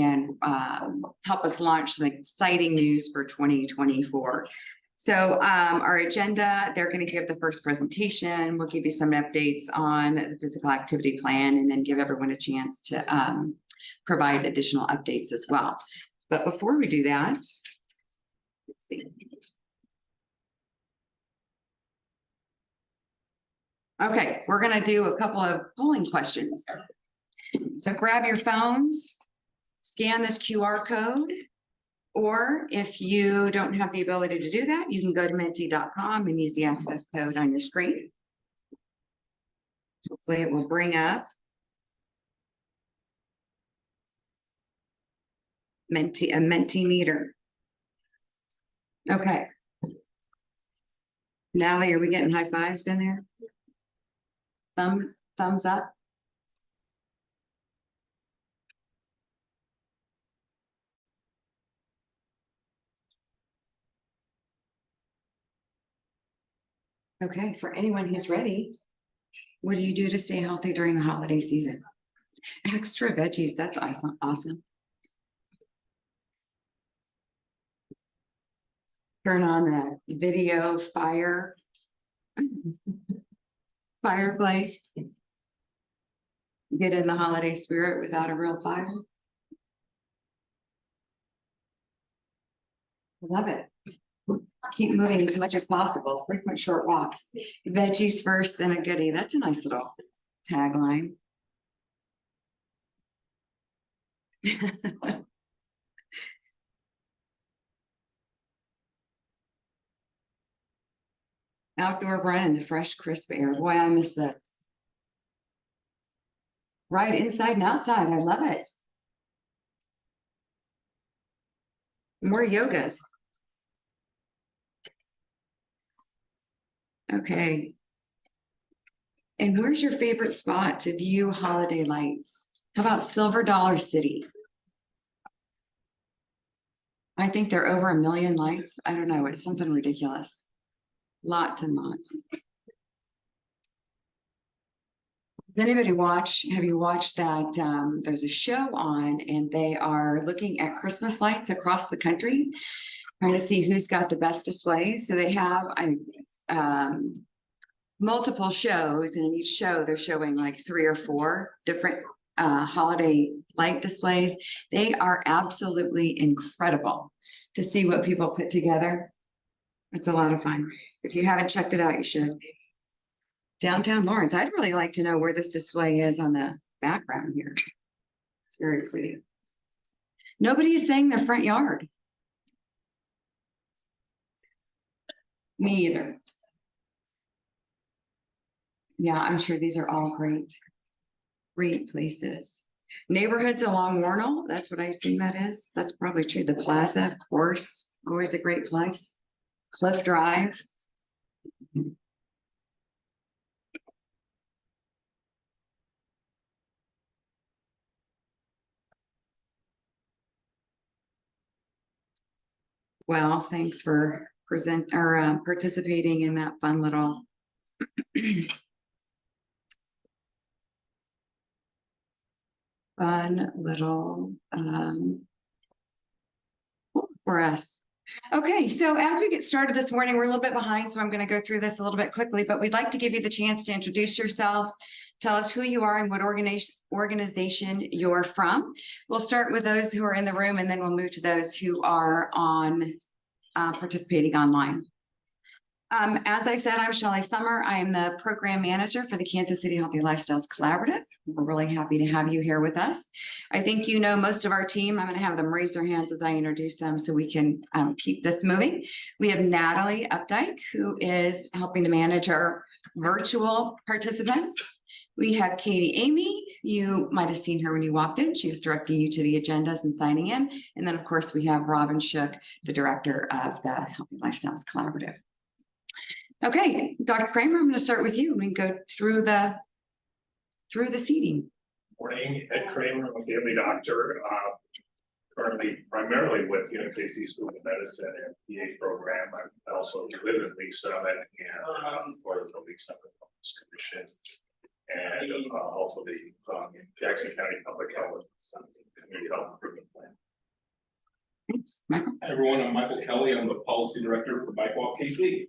and help us launch some exciting news for 2024. So our agenda, they're going to give the first presentation. We'll give you some updates on the physical activity plan and then give everyone a chance to provide additional updates as well. But before we do that, let's see. Okay, we're going to do a couple of polling questions. So grab your phones, scan this QR code, or if you don't have the ability to do that, you can go to menti.com and use the access code on your screen. Hopefully it will bring up a Mentimeter. Okay. Natalie, are we getting high fives in there? Thumbs up. Okay, for anyone who's ready, what do you do to stay healthy during the holiday season? Extra veggies, that's awesome. Turn on the video fireplace. Get in the holiday spirit without a real fire. Love it. Keep moving as much as possible. Frequent short walks. Veggies first, then a goodie. That's a nice little tagline. Outdoor run in the fresh, crisp air. Boy, I miss that. Right, inside and outside. I love it. More yogas. Okay. And where's your favorite spot to view holiday lights? How about Silver Dollar City? I think they're over 1 million lights. I don't know. It's something ridiculous. Lots and lots. Does anybody have you watched that? There's a show on and they are looking at Christmas lights across the country, trying to see who's got the best displays. So they have multiple shows, and in each show they're showing like 3 or 4 different holiday light displays. They are absolutely incredible to see what people put together. It's a lot of fun. If you haven't checked it out, you should. Downtown Lawrence. I'd really like to know where this display is on the background here. It's very pretty. Nobody is saying their front yard. Me either. Yeah, I'm sure these are all great places. Neighborhoods along Warnell. That's what I assume that is. That's probably true. The Plaza, of course, always a great place. Cliff Drive. Well, thanks for participating in that fun little for us. Okay, so as we get started this morning, we're a little bit behind, so I'm going to go through this a little bit quickly, but we'd like to give you the chance to introduce yourselves, tell us who you are and what organization you're from. We'll start with those who are in the room, and then we'll move to those who are participating online. As I said, I'm Shelley Summer. I am the program manager for the Kansas City Healthy Lifestyles Collaborative. We're really happy to have you here with us. I think you know most of our team. I'm going to have them raise their hands as I introduce them so we can keep this moving. We have Natalie Updike, who is helping to manage our virtual participants. We have Katie Amy. You might have seen her when you walked in. She was directing you to the agendas and signing in. And then, of course, we have Robin Shook, the director of the Healthy Lifestyles Collaborative. Okay, Dr. Kramer, I'm going to start with you. We can go through the seating. Morning, Ed Kramer. I'm a family doctor, currently primarily with KC School of Medicine and PA program. I also live in League Summit and part of the League Summit Commission, and also the Jackson County Public Health Community Health Improvement Thanks. Michael? Hi, everyone, I'm Michael Kelly. I'm the policy director for Bike Walk KC.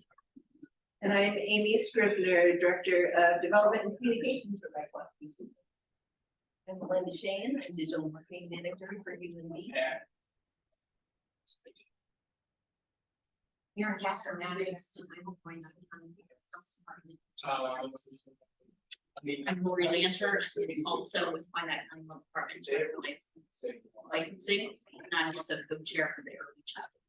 And I'm Amy Scrivener, Director of Development and Communications for Bike Walk KC. I'm Melinda Shane, I'm Digital Marketing Manager for Human Being. You're a Casper Maddox. I'm Lori Lancer, also was finance department chair for licensing, and I'm also co-chair for the early childhood.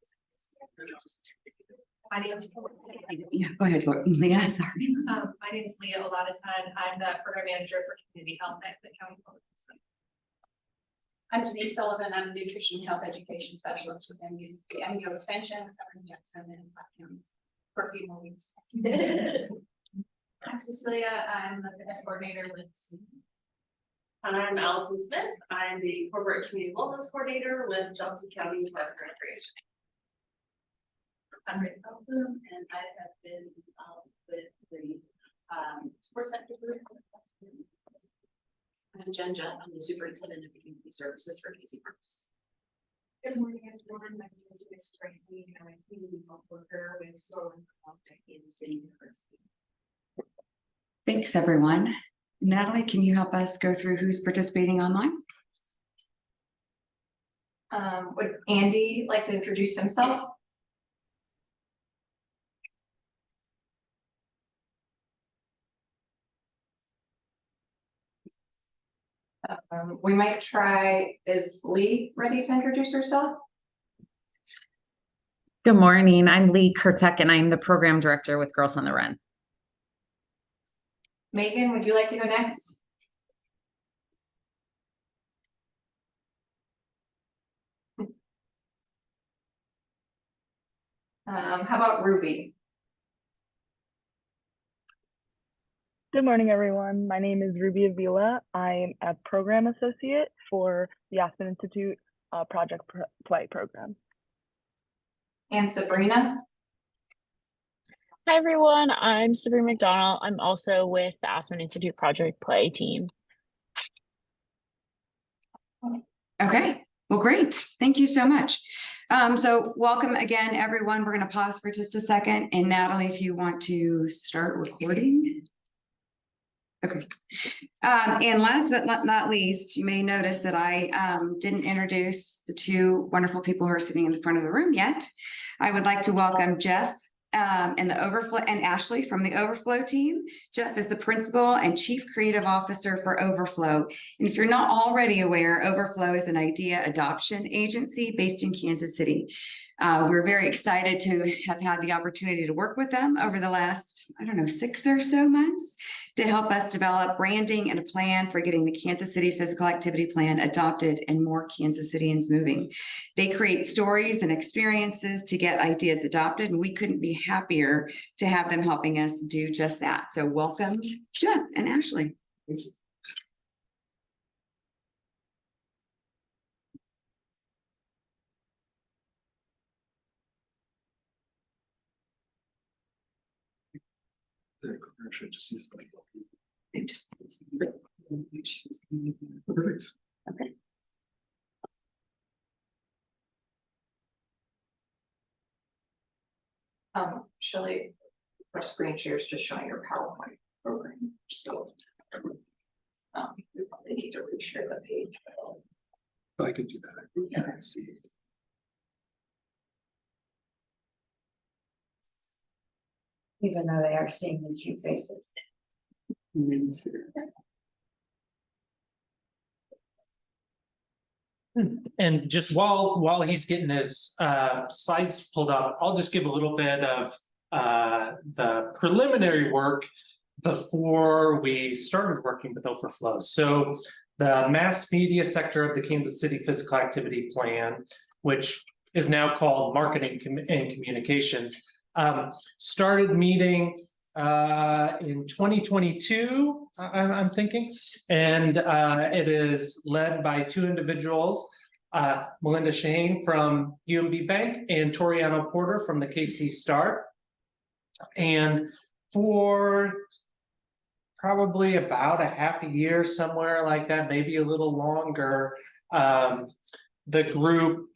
Yeah, go ahead, Leah, sorry. My name is Leah Oladasan. I'm the program manager for community health at the county public system. I'm Denise Sullivan, I'm a nutrition and health education specialist with MU Extension, covering Jackson and Black County for a few more weeks. I'm Cecilia. I'm the fitness coordinator with. And I'm Allison Smith. I'm the corporate community wellness coordinator with Johnson County Park and Recreation. I'm Rita Bloom, and I have been with the sports sector group. I'm Jen Judd, I'm the superintendent of community services for KC Parks. Good morning, everyone. My name is Miss Frankie. I'm a community health worker with Sterling Health at Kansas City University. Thanks, everyone. Natalie, can you help us go through who's participating online? Would Andy like to introduce himself? We might try, is Lee ready to introduce herself? Good morning. I'm Lee Kurtek, and I'm the program director with Girls on the Run. Megan, would you like to go next? How about Ruby? Good morning, everyone. My name is Ruby Avila. I'm a program associate for the Aspen Institute Project Play program. And Sabrina? Hi everyone, I'm Sabrina McDonald. I'm also with the Aspen Institute Project Play team. Okay, well, great. Thank you so much. So welcome again, everyone. We're going to pause for just a second. And Natalie, if you want to start recording. Okay. And last but not least, you may notice that I didn't introduce the two wonderful people who are sitting in the front of the room yet. I would like to welcome Jeff and the Overflow and Ashley from the Overflow team. Jeff is the principal and chief creative officer for Overflow. And if you're not already aware, Overflow is an idea adoption agency based in Kansas City. We're very excited to have had the opportunity to work with them over the last, 6 or so months to help us develop branding and a plan for getting the Kansas City Physical Activity Plan adopted and more Kansas Cityans moving. They create stories and experiences to get ideas adopted, and we couldn't be happier to have them helping us do just that. So welcome, Jeff and Ashley. Should just use the Perfect. Okay. Shelley, our screen share is just showing your PowerPoint program, so. We probably need to reshare the page. I could do that. I can see. Even though they are seeing the cute faces. And just while he's getting his slides pulled up, I'll just give a little bit of the preliminary work before we started working with Overflow. So the mass media sector of the Kansas City Physical Activity Plan, which is now called Marketing and Communications, started meeting in 2022, I'm thinking, and it is led by two individuals, Melinda Shane from UMB Bank and Toriano Porter from the KC Start. And for probably about a half a year, somewhere like that, maybe a little longer, the group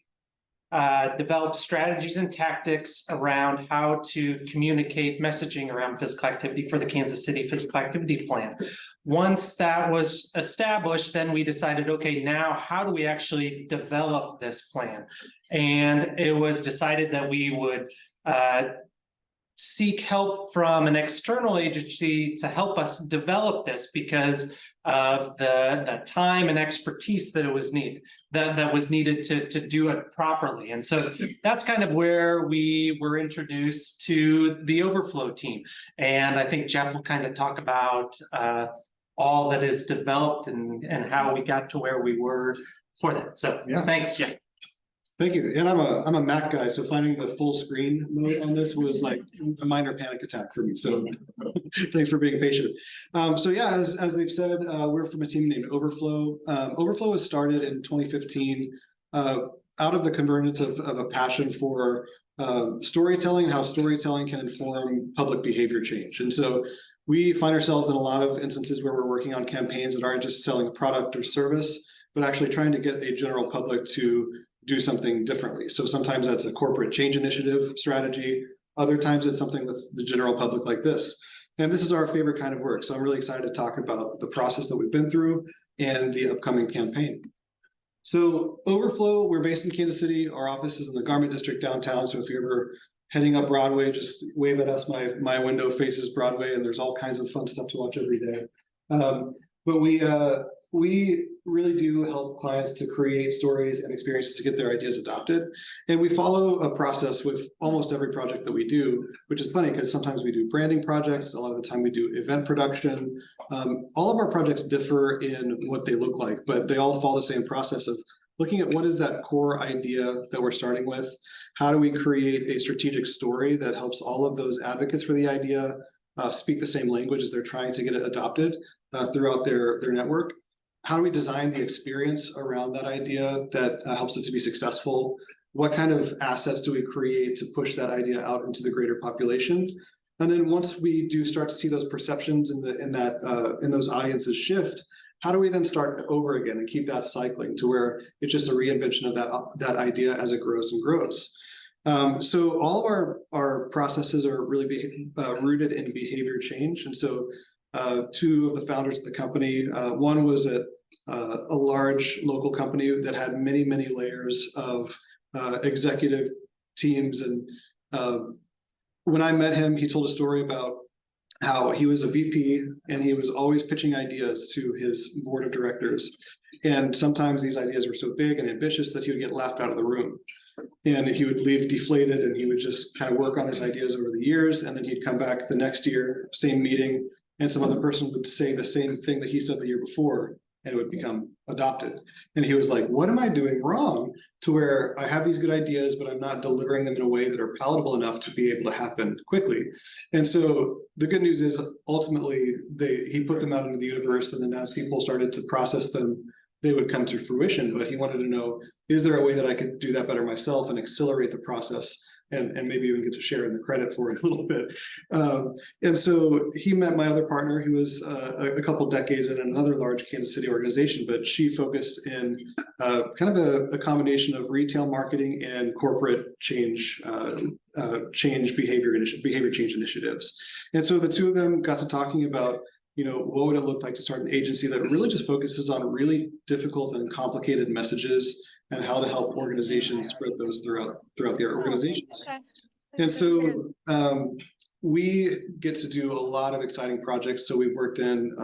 develop strategies and tactics around how to communicate messaging around physical activity for the Kansas City Physical Activity Plan. Once that was established, then we decided, okay, now how do we actually develop this plan? And it was decided that we would seek help from an external agency to help us develop this because of the time and expertise that was needed to do it properly. And so that's kind of where we were introduced to the Overflow team. And I think Jeff will kind of talk about all that is developed and how we got to where we were for that. So Yeah. Thanks, Jeff. Thank you. And I'm a Mac guy, so finding the full screen mode on this was like a minor panic attack for me. So thanks for being patient. So yeah, as they've said, we're from a team named Overflow. Overflow was started in 2015 out of the convergence of a passion for storytelling and how storytelling can inform public behavior change. And so we find ourselves in a lot of instances where we're working on campaigns that aren't just selling a product or service, but actually trying to get a general public to do something differently. So sometimes that's a corporate change initiative strategy. Other times it's something with the general public like this. And this is our favorite kind of work. So I'm really excited to talk about the process that we've been through and the upcoming campaign. So Overflow, we're based in Kansas City. Our office is in the Garment District downtown. So if you're ever heading up Broadway, just wave at us. My window faces Broadway and there's all kinds of fun stuff to watch every day. But we really do help clients to create stories and experiences to get their ideas adopted. And we follow a process with almost every project that we do, which is funny because sometimes we do branding projects. A lot of the time we do event production. All of our projects differ in what they look like, but they all follow the same process of looking at what is that core idea that we're starting with? How do we create a strategic story that helps all of those advocates for the idea speak the same language as they're trying to get it adopted throughout their network? How do we design the experience around that idea that helps it to be successful? What kind of assets do we create to push that idea out into the greater population? And then once we do start to see those perceptions in those audiences shift, how do we then start over again and keep that cycling to where it's just a reinvention of that idea as it grows and grows? So all of our processes are really rooted in behavior change. And so two of the founders of the company, one was at a large local company that had many, many layers of executive teams. And when I met him, he told a story about how he was a VP and he was always pitching ideas to his board of directors. And sometimes these ideas were so big and ambitious that he would get laughed out of the room. And he would leave deflated and he would just kind of work on his ideas over the years. And then he'd come back the next year, same meeting, and some other person would say the same thing that he said the year before, and it would become adopted. And he was like, what am I doing wrong to where I have these good ideas, but I'm not delivering them in a way that are palatable enough to be able to happen quickly? And so the good news is ultimately he put them out into the universe, and then as people started to process them, they would come to fruition. But he wanted to know, is there a way that I could do that better myself and accelerate the process and maybe even get to share in the credit for it a little bit? And so he met my other partner who was a couple decades in another large Kansas City organization, but she focused in kind of a combination of retail marketing and corporate change behavior change initiatives. And so the two of them got to talking about, what would it look like to start an agency that really just focuses on really difficult and complicated messages and how to help organizations spread those throughout their organizations. And so we get to do a lot of exciting projects. So we've worked in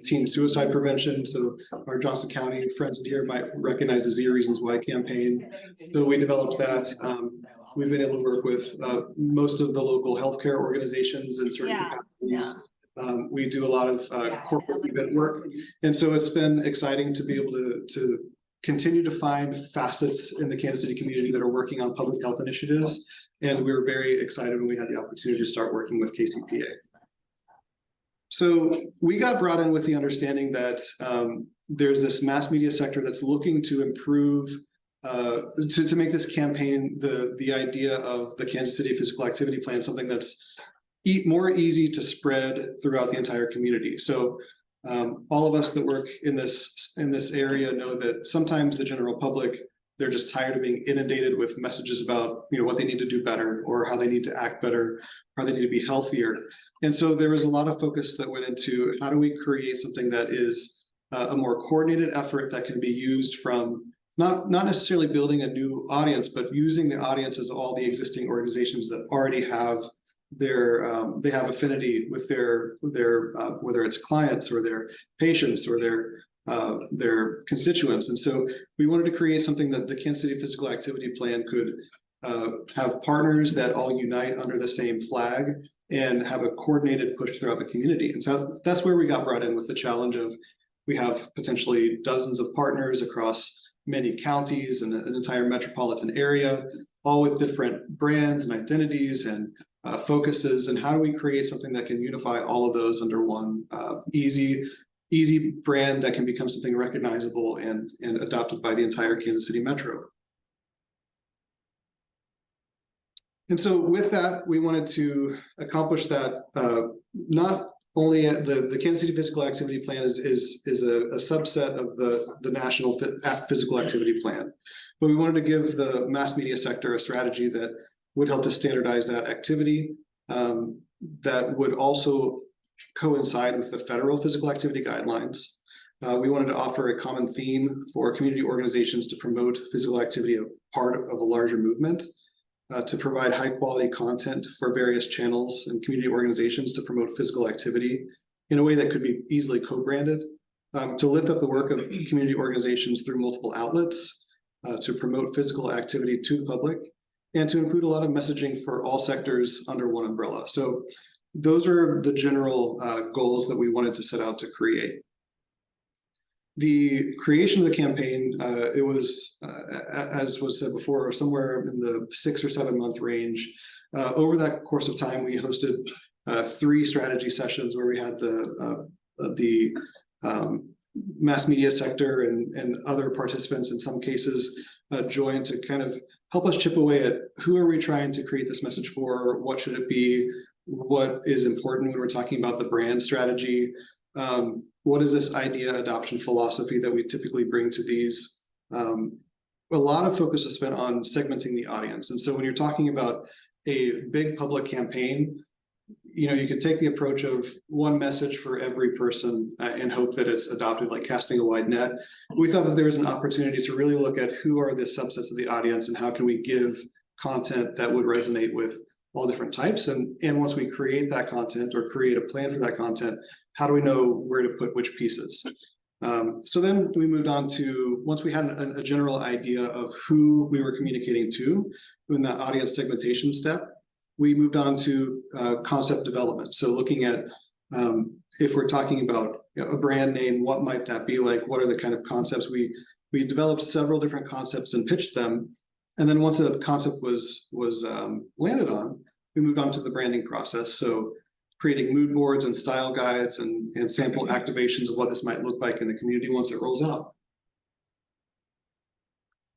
teen suicide prevention. So our Johnson County friends in here might recognize the 0 Reasons Why campaign. So we developed that. We've been able to work with most of the local healthcare organizations in certain capacities. We do a lot of corporate event work. And so it's been exciting to be able to continue to find facets in the Kansas City community that are working on public health initiatives. And we were very excited when we had the opportunity to start working with KCPA. So we got brought in with the understanding that there's this mass media sector that's looking to improve, to make this campaign, the idea of the Kansas City Physical Activity Plan, something that's more easy to spread throughout the entire community. So all of us that work in this area know that sometimes the general public they're just tired of being inundated with messages about, what they need to do better, or how they need to act better, or they need to be healthier. And so there was a lot of focus that went into how do we create something that is a more coordinated effort that can be used from not necessarily building a new audience, but using the audience as all the existing organizations that already have they have affinity with their whether it's clients or their patients or their constituents. And so we wanted to create something that the Kansas City Physical Activity Plan could have partners that all unite under the same flag and have a coordinated push throughout the community. And so that's where we got brought in with the challenge of, we have potentially dozens of partners across many counties and an entire metropolitan area, all with different brands and identities and focuses. And how do we create something that can unify all of those under one easy brand that can become something recognizable and adopted by the entire Kansas City Metro? And so with that, we wanted to accomplish that. Not only the Kansas City Physical Activity Plan is a subset of the National Physical Activity Plan, but we wanted to give the mass media sector a strategy that would help to standardize that activity, that would also coincide with the federal physical activity guidelines. We wanted to offer a common theme for community organizations to promote physical activity as part of a larger movement, to provide high quality content for various channels and community organizations to promote physical activity in a way that could be easily co-branded, to lift up the work of community organizations through multiple outlets, to promote physical activity to the public, and to include a lot of messaging for all sectors under one umbrella. So those are the general goals that we wanted to set out to create. The creation of the campaign, it was, as was said before, somewhere in the 6 or 7 month range. Over that course of time, we hosted 3 strategy sessions where we had the mass media sector and other participants in some cases join to kind of help us chip away at who are we trying to create this message for, what should it be, what is important when we're talking about the brand strategy. What is this idea adoption philosophy that we typically bring to these? A lot of focus is spent on segmenting the audience. And so when you're talking about a big public campaign, you could take the approach of one message for every person and hope that it's adopted, like casting a wide net. We thought that there was an opportunity to really look at who are the subsets of the audience and how can we give content that would resonate with all different types. And once we create that content or create a plan for that content, how do we know where to put which pieces? So then we moved on to, once we had a general idea of who we were communicating to in that audience segmentation step, we moved on to concept development. So looking at if we're talking about a brand name, what might that be like? What are the kind of concepts? We developed several different concepts and pitched them. And then once a concept was landed on, we moved on to the branding process. So creating mood boards and style guides and sample activations of what this might look like in the community once it rolls out.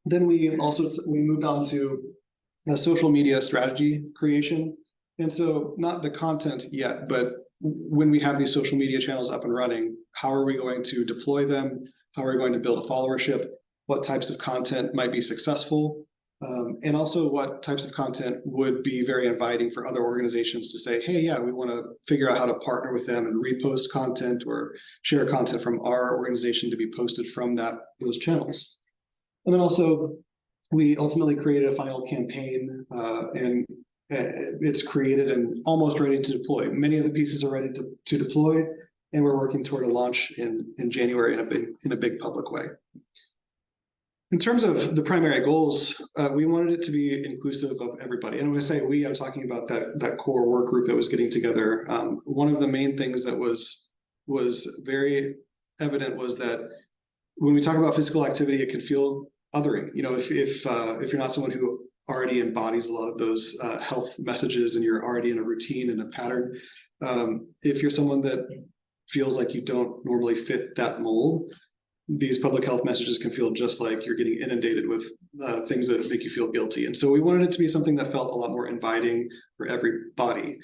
Then we moved on to a social media strategy creation. And so not the content yet, but when we have these social media channels up and running, how are we going to deploy them? How are we going to build a followership? What types of content might be successful? And also what types of content would be very inviting for other organizations to say, hey, yeah, we want to figure out how to partner with them and repost content or share content from our organization to be posted from those channels. And then also, we ultimately created a final campaign and it's created and almost ready to deploy. Many of the pieces are ready to deploy, and we're working toward a launch in January in a big public way. In terms of the primary goals, we wanted it to be inclusive of everybody. And when I say we, I'm talking about that core work group that was getting together. One of the main things that was very evident was that when we talk about physical activity, it can feel othering. If you're not someone who already embodies a lot of those health messages and you're already in a routine and a pattern, if you're someone that feels like you don't normally fit that mold, these public health messages can feel just like you're getting inundated with things that make you feel guilty. And so we wanted it to be something that felt a lot more inviting for everybody.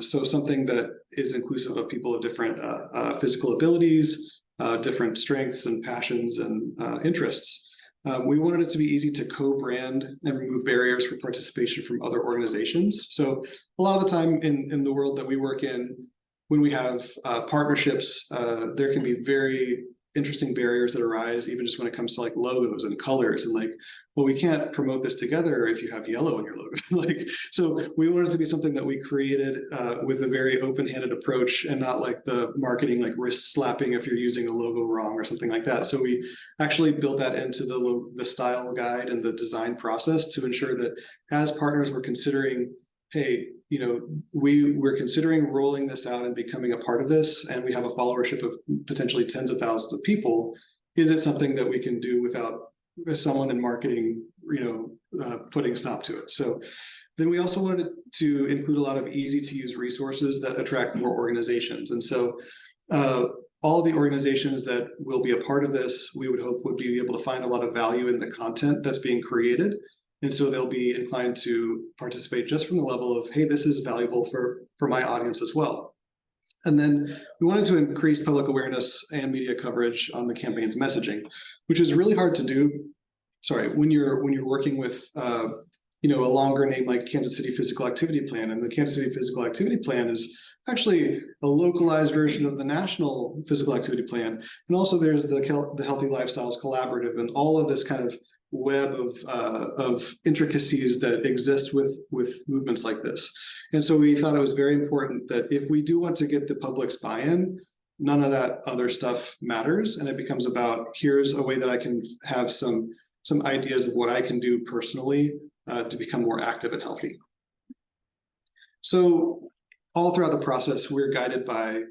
So something that is inclusive of people of different physical abilities, different strengths and passions and interests. We wanted it to be easy to co-brand and remove barriers for participation from other organizations. So a lot of the time in the world that we work in, when we have partnerships, there can be very interesting barriers that arise, even just when it comes to like logos and colors and like, well, we can't promote this together if you have yellow in your logo. Like, so we wanted it to be something that we created with a very open-handed approach and not like the marketing, like wrist slapping if you're using a logo wrong or something like that. So we actually built that into the style guide and the design process to ensure that as partners were considering, hey, you know, we're considering rolling this out and becoming a part of this, and we have a followership of potentially tens of thousands of people. Is it something that we can do without someone in marketing, you know, putting a stop to it? So then we also wanted to include a lot of easy to use resources that attract more organizations. And so all the organizations that will be a part of this, we would hope would be able to find a lot of value in the content that's being created. And so they'll be inclined to participate just from the level of, hey, this is valuable for my audience as well. And then we wanted to increase public awareness and media coverage on the campaign's messaging, which is really hard to do. Sorry, when you're working with you know, a longer name like Kansas City Physical Activity Plan, and the Kansas City Physical Activity Plan is actually a localized version of the National Physical Activity Plan. And also there's the Healthy Lifestyles Collaborative and all of this kind of web of intricacies that exist with movements like this. And so we thought it was very important that if we do want to get the public's buy-in, none of that other stuff matters. And it becomes about, here's a way that I can have some ideas of what I can do personally to become more active and healthy. So all throughout the process, we're guided by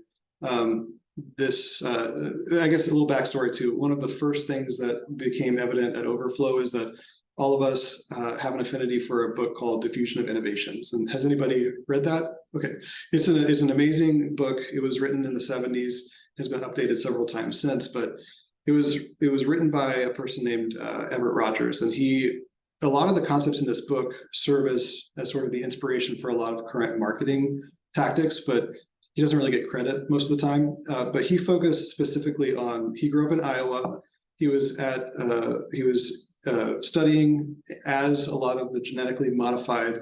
this, I guess a little backstory too. One of the first things that became evident at Overflow is that all of us have an affinity for a book called Diffusion of Innovations. And has anybody read that? Okay, it's an amazing book. It was written in the 70s, has been updated several times since, but it was written by a person named Everett Rogers, and a lot of the concepts in this book serve as sort of the inspiration for a lot of current marketing tactics, but he doesn't really get credit most of the time. But he focused specifically on, he grew up in Iowa. He was studying as a lot of the genetically modified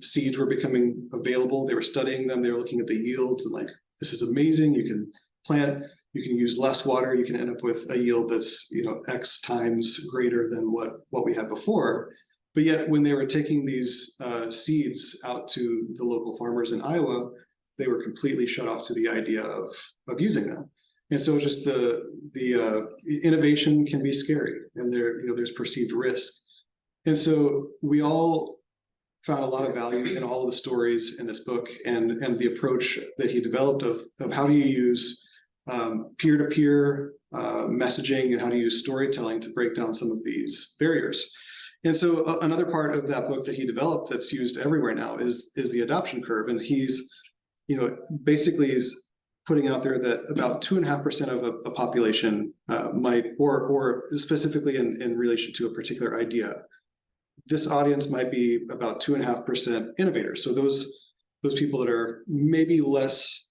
seeds were becoming available. They were studying them. They were looking at the yields and like, this is amazing. You can plant, you can use less water. You can end up with a yield that's, you know, X times greater than what we had before. But yet when they were taking these seeds out to the local farmers in Iowa, they were completely shut off to the idea of using them. And so just the innovation can be scary, and there's perceived risk. And so we all found a lot of value in all of the stories in this book and the approach that he developed of how do you use peer-to-peer messaging and how to use storytelling to break down some of these barriers. And so another part of that book that he developed that's used everywhere now is the adoption curve. And he's, you know, basically is putting out there that about 2.5% of a population might, or specifically in relation to a particular idea, this audience might be about 2.5% innovators. So those people that are maybe less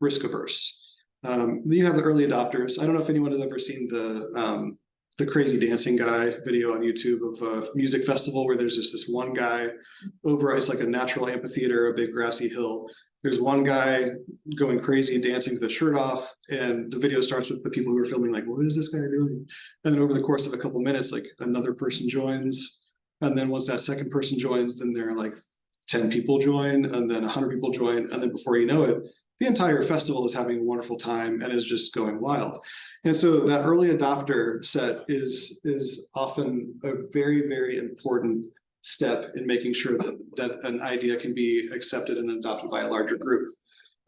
risk averse. Then you have the early adopters. I don't know if anyone has ever seen the crazy dancing guy video on YouTube of a music festival where there's just this one guy over, it's like a natural amphitheater, a big grassy hill. There's one guy going crazy and dancing with his shirt off, and the video starts with the people who are filming like, what is this guy doing? And then over the course of a couple minutes, like another person joins. And then once that second person joins, then there are like 10 people join, and then 100 people join. And then before you know it, the entire festival is having a wonderful time and is just going wild. And so that early adopter set is often a very, very important step in making sure that an idea can be accepted and adopted by a larger group.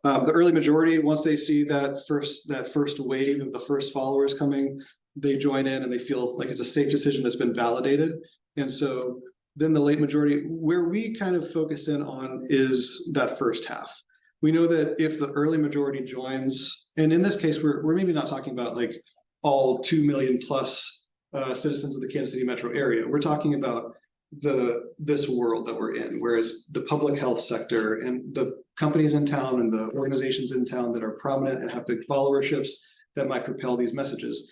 The early majority, once they see that first wave of the first followers coming, they join in and they feel like it's a safe decision that's been validated. And so then the late majority, where we kind of focus in on is that first half. We know that if the early majority joins, and in this case, we're maybe not talking about like all 2 million plus citizens of the Kansas City metro area. We're talking about this world that we're in, whereas the public health sector and the companies in town and the organizations in town that are prominent and have big followerships that might propel these messages.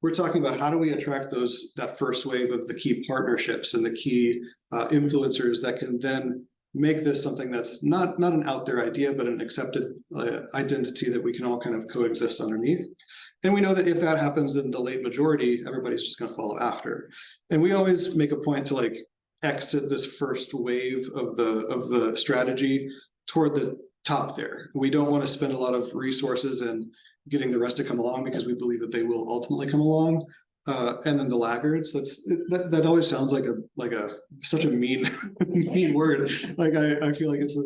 we're talking about how do we attract that first wave of the key partnerships and the key influencers that can then make this something that's not an out there idea, but an accepted identity that we can all kind of coexist underneath. And we know that if that happens, then the late majority, everybody's just going to follow after. And we always make a point to like exit this first wave of the strategy toward the top there. We don't want to spend a lot of resources in getting the rest to come along because we believe that they will ultimately come along. And then the laggards, that always sounds like such a mean mean word. Like I feel like it's a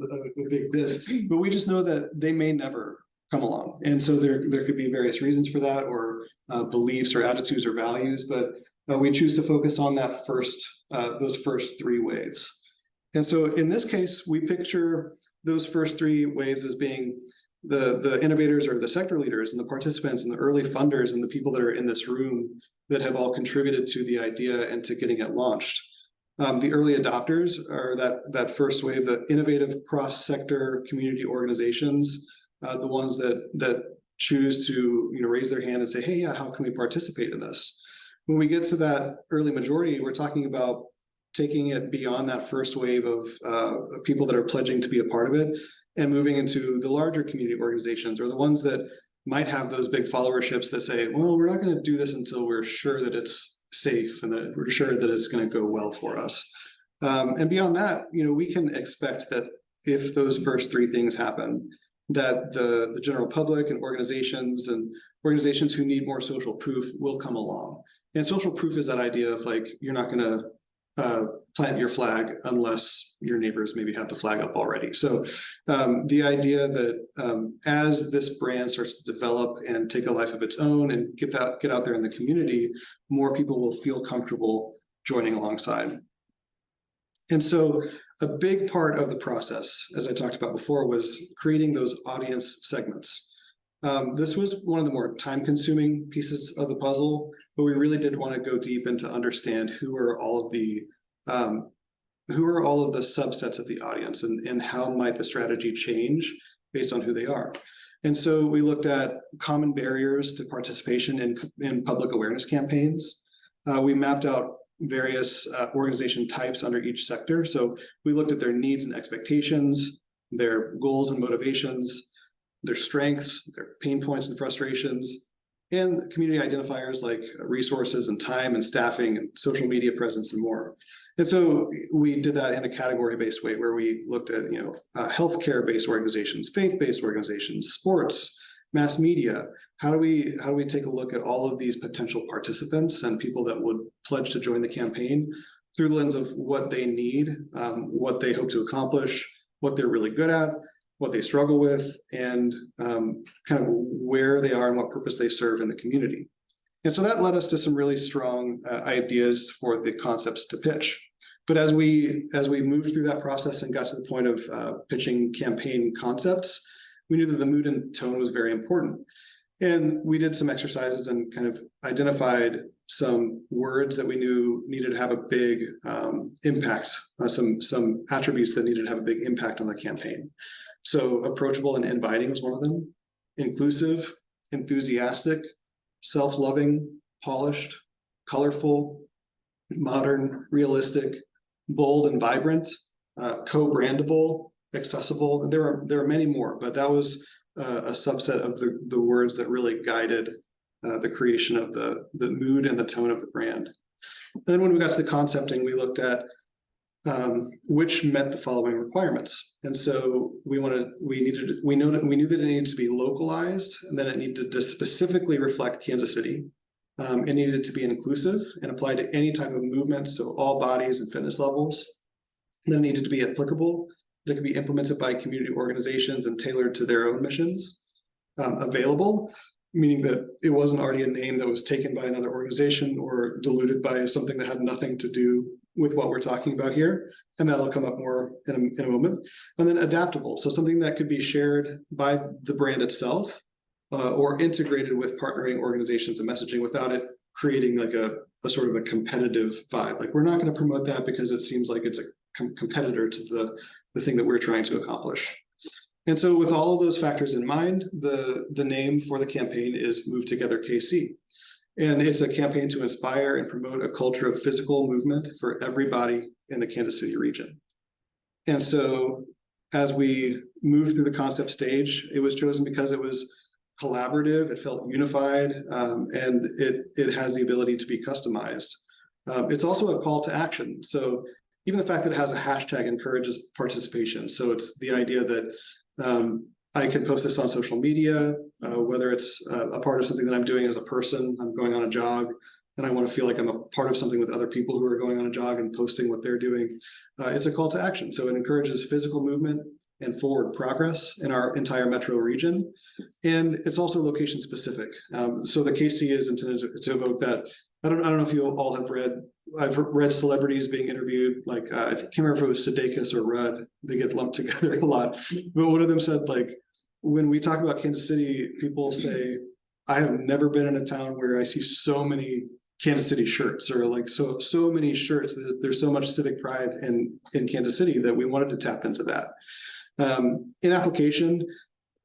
big diss, but we just know that they may never come along. And so there could be various reasons for that, or beliefs or attitudes or values, but we choose to focus on that those first three waves. And so in this case, we picture those first three waves as being the innovators or the sector leaders and the participants and the early funders and the people that are in this room that have all contributed to the idea and to getting it launched. The early adopters are that first wave, the innovative cross-sector community organizations, the ones that choose to raise their hand and say, hey, yeah, how can we participate in this? When we get to that early majority, we're talking about taking it beyond that first wave of people that are pledging to be a part of it and moving into the larger community organizations, or the ones that might have those big followerships that say, well, we're not going to do this until we're sure that it's safe and that we're sure that it's going to go well for us. And beyond that, we can expect that if those first three things happen, that the general public and organizations who need more social proof will come along. And social proof is that idea of like, you're not going to plant your flag unless your neighbors maybe have the flag up already. So the idea that as this brand starts to develop and take a life of its own and get out there in the community, more people will feel comfortable joining alongside. And so a big part of the process, as I talked about before, was creating those audience segments. This was one of the more time-consuming pieces of the puzzle, but we really did want to go deep into understand who are all of the subsets of the audience and how might the strategy change based on who they are. And so we looked at common barriers to participation in public awareness campaigns. We mapped out various organization types under each sector. So we looked at their needs and expectations, their goals and motivations, their strengths, their pain points and frustrations, and community identifiers like resources and time and staffing and social media presence and more. And so we did that in a category-based way where we looked at, healthcare-based organizations, faith-based organizations, sports, mass media. How do we take a look at all of these potential participants and people that would pledge to join the campaign through the lens of what they need, what they hope to accomplish, what they're really good at, what they struggle with, and kind of where they are and what purpose they serve in the community. And so that led us to some really strong ideas for the concepts to pitch. But as we moved through that process and got to the point of pitching campaign concepts, we knew that the mood and tone was very important. And we did some exercises and kind of identified some words that we knew needed to have a big impact, some attributes that needed to have a big impact on the campaign. So approachable and inviting was one of them. Inclusive, enthusiastic, self-loving, polished, colorful, modern, realistic, bold and vibrant, co-brandable, accessible. There are many more, but that was a subset of the words that really guided the creation of the mood and the tone of the brand. And then when we got to the concepting, we looked at which met the following requirements. And so we knew that it needed to be localized, and then it needed to specifically reflect Kansas City. It needed to be inclusive and apply to any type of movement, so all bodies and fitness levels. And then it needed to be applicable. It could be implemented by community organizations and tailored to their own missions. Available, meaning that it wasn't already a name that was taken by another organization or diluted by something that had nothing to do with what we're talking about here. And that'll come up more in a moment. And then adaptable, so something that could be shared by the brand itself or integrated with partnering organizations and messaging without it creating like a sort of a competitive vibe. Like, we're not going to promote that because it seems like it's a competitor to the thing that we're trying to accomplish. And so with all of those factors in mind, the name for the campaign is Move Together KC. And it's a campaign to inspire and promote a culture of physical movement for everybody in the Kansas City region. And so as we moved through the concept stage, it was chosen because it was collaborative, it felt unified, and it has the ability to be customized. It's also a call to action. So even the fact that it has a hashtag encourages participation. So it's the idea that I can post this on social media, whether it's a part of something that I'm doing as a person. I'm going on a jog and I want to feel like I'm a part of something with other people who are going on a jog and posting what they're doing. It's a call to action. So it encourages physical movement and forward progress in our entire metro region. And it's also location specific. So the KC is intended to evoke that. I don't know if you all have read, I've read celebrities being interviewed, like I can't remember if it was Sudeikis or Rudd, they get lumped together a lot. But one of them said, like, when we talk about Kansas City, people say, I have never been in a town where I see so many Kansas City shirts, or like so many shirts. There's so much civic pride in Kansas City that we wanted to tap into that. In application,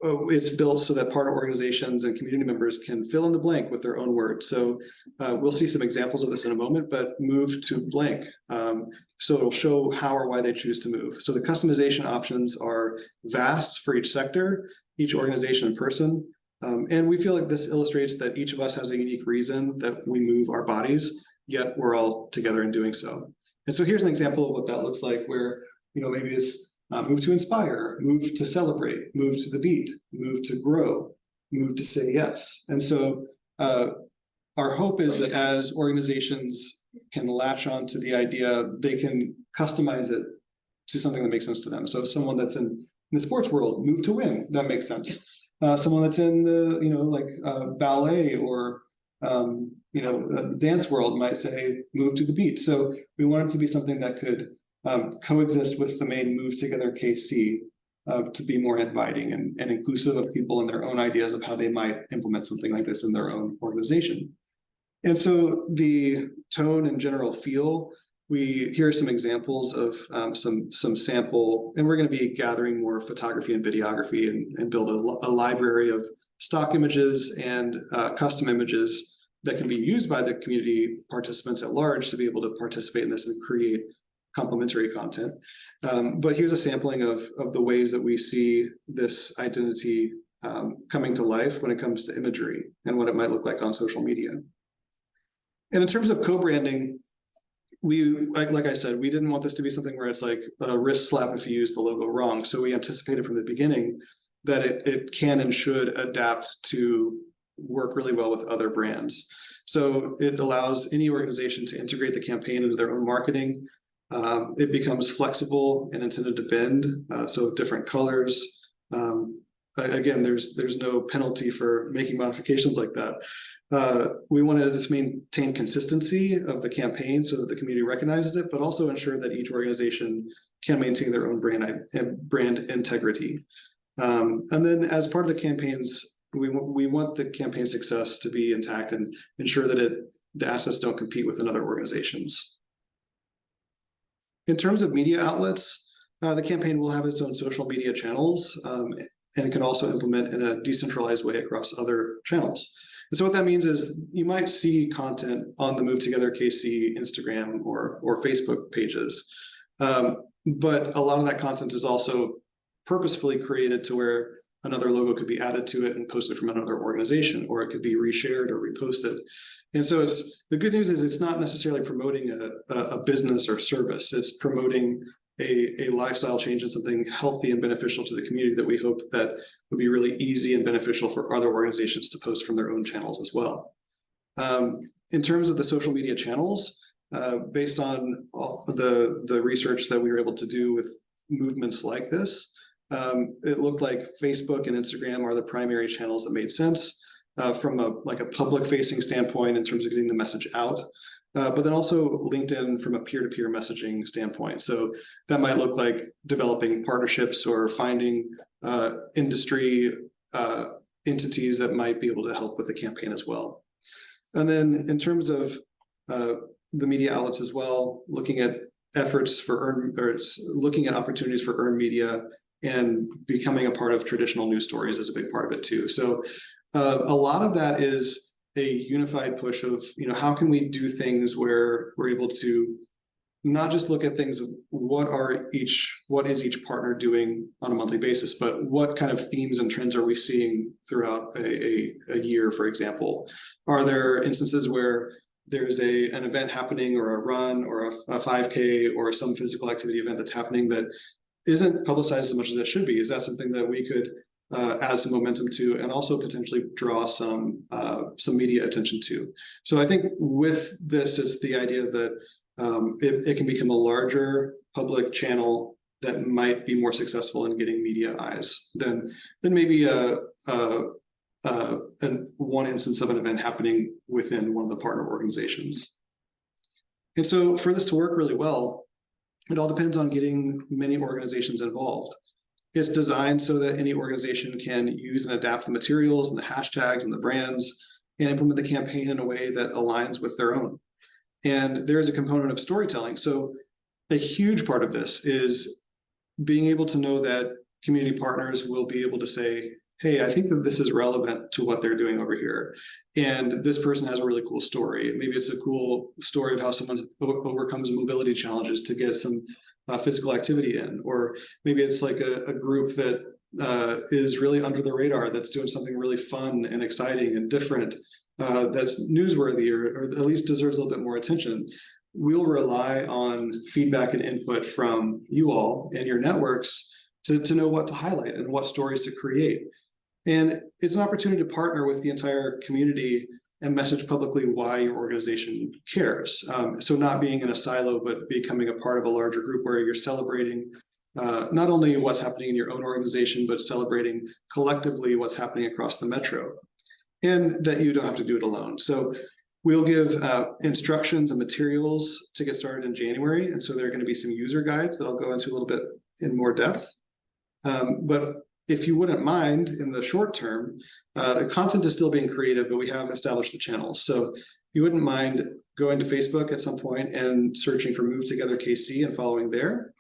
it's built so that partner organizations and community members can fill in the blank with their own words. So we'll see some examples of this in a moment, but move to blank. So it'll show how or why they choose to move. So the customization options are vast for each sector, each organization and person. And we feel like this illustrates that each of us has a unique reason that we move our bodies, yet we're all together in doing so. And so here's an example of what that looks like, where, maybe it's move to inspire, move to celebrate, move to the beat, move to grow, move to say yes. And so our hope is that as organizations can latch on to the idea, they can customize it to something that makes sense to them. So someone that's in the sports world, move to win, that makes sense. Someone that's in the, ballet or, the dance world might say, move to the beat. So we want it to be something that could coexist with the main Move Together KC to be more inviting and inclusive of people and their own ideas of how they might implement something like this in their own organization. And so the tone and general feel, here are some examples of some sample, and we're going to be gathering more photography and videography and build a library of stock images and custom images that can be used by the community participants at large to be able to participate in this and create complementary content. But here's a sampling of the ways that we see this identity coming to life when it comes to imagery and what it might look like on social media. And in terms of co-branding, like I said, we didn't want this to be something where it's like a wrist slap if you use the logo wrong. So we anticipated from the beginning that it can and should adapt to work really well with other brands. So it allows any organization to integrate the campaign into their own marketing. It becomes flexible and intended to bend, so different colors. Again, there's no penalty for making modifications like that. We wanted to just maintain consistency of the campaign so that the community recognizes it, but also ensure that each organization can maintain their own brand integrity. And then as part of the campaigns, we want the campaign success to be intact and ensure that the assets don't compete with other organizations. In terms of media outlets, the campaign will have its own social media channels, and it can also implement in a decentralized way across other channels. And so what that means is you might see content on the Move Together KC Instagram or Facebook pages, but a lot of that content is also purposefully created to where another logo could be added to it and posted from another organization, or it could be reshared or reposted. And so the good news is it's not necessarily promoting a business or service. It's promoting a lifestyle change and something healthy and beneficial to the community that we hope that would be really easy and beneficial for other organizations to post from their own channels as well. In terms of the social media channels, based on all the research that we were able to do with movements like this, it looked like Facebook and Instagram are the primary channels that made sense. From a public facing standpoint in terms of getting the message out, but then also LinkedIn from a peer-to-peer messaging standpoint. So that might look like developing partnerships or finding industry entities that might be able to help with the campaign as well. And then in terms of the media outlets as well, looking at efforts for looking at opportunities for earned media and becoming a part of traditional news stories is a big part of it too. So a lot of that is a unified push of, how can we do things where we're able to not just look at things of what is each partner doing on a monthly basis, but what kind of themes and trends are we seeing throughout a year, for example? Are there instances where there's an event happening, or a run, or a 5K, or some physical activity event that's happening that isn't publicized as much as it should be? Is that something that we could add some momentum to, and also potentially draw some media attention to? So I think with this, it's the idea that it can become a larger public channel that might be more successful in getting media eyes than maybe one instance of an event happening within one of the partner organizations. And so for this to work really well, it all depends on getting many organizations involved. It's designed so that any organization can use and adapt the materials and the hashtags and the brands and implement the campaign in a way that aligns with their own. And there is a component of storytelling. So a huge part of this is being able to know that community partners will be able to say, hey, I think that this is relevant to what they're doing over here. And this person has a really cool story. Maybe it's a cool story of how someone overcomes mobility challenges to get some physical activity in. Or maybe it's like a group that is really under the radar, that's doing something really fun and exciting and different, that's newsworthy, or at least deserves a little bit more attention. We'll rely on feedback and input from you all and your networks to know what to highlight and what stories to create. And it's an opportunity to partner with the entire community and message publicly why your organization cares. So not being in a silo, but becoming a part of a larger group where you're celebrating not only what's happening in your own organization, but celebrating collectively what's happening across the metro, and that you don't have to do it alone. So we'll give instructions and materials to get started in January. And so there are going to be some user guides that I'll go into a little bit in more depth. But if you wouldn't mind, in the short term, the content is still being created, but we have established the channels. So if you wouldn't mind going to Facebook at some point and searching for Move Together KC and following there.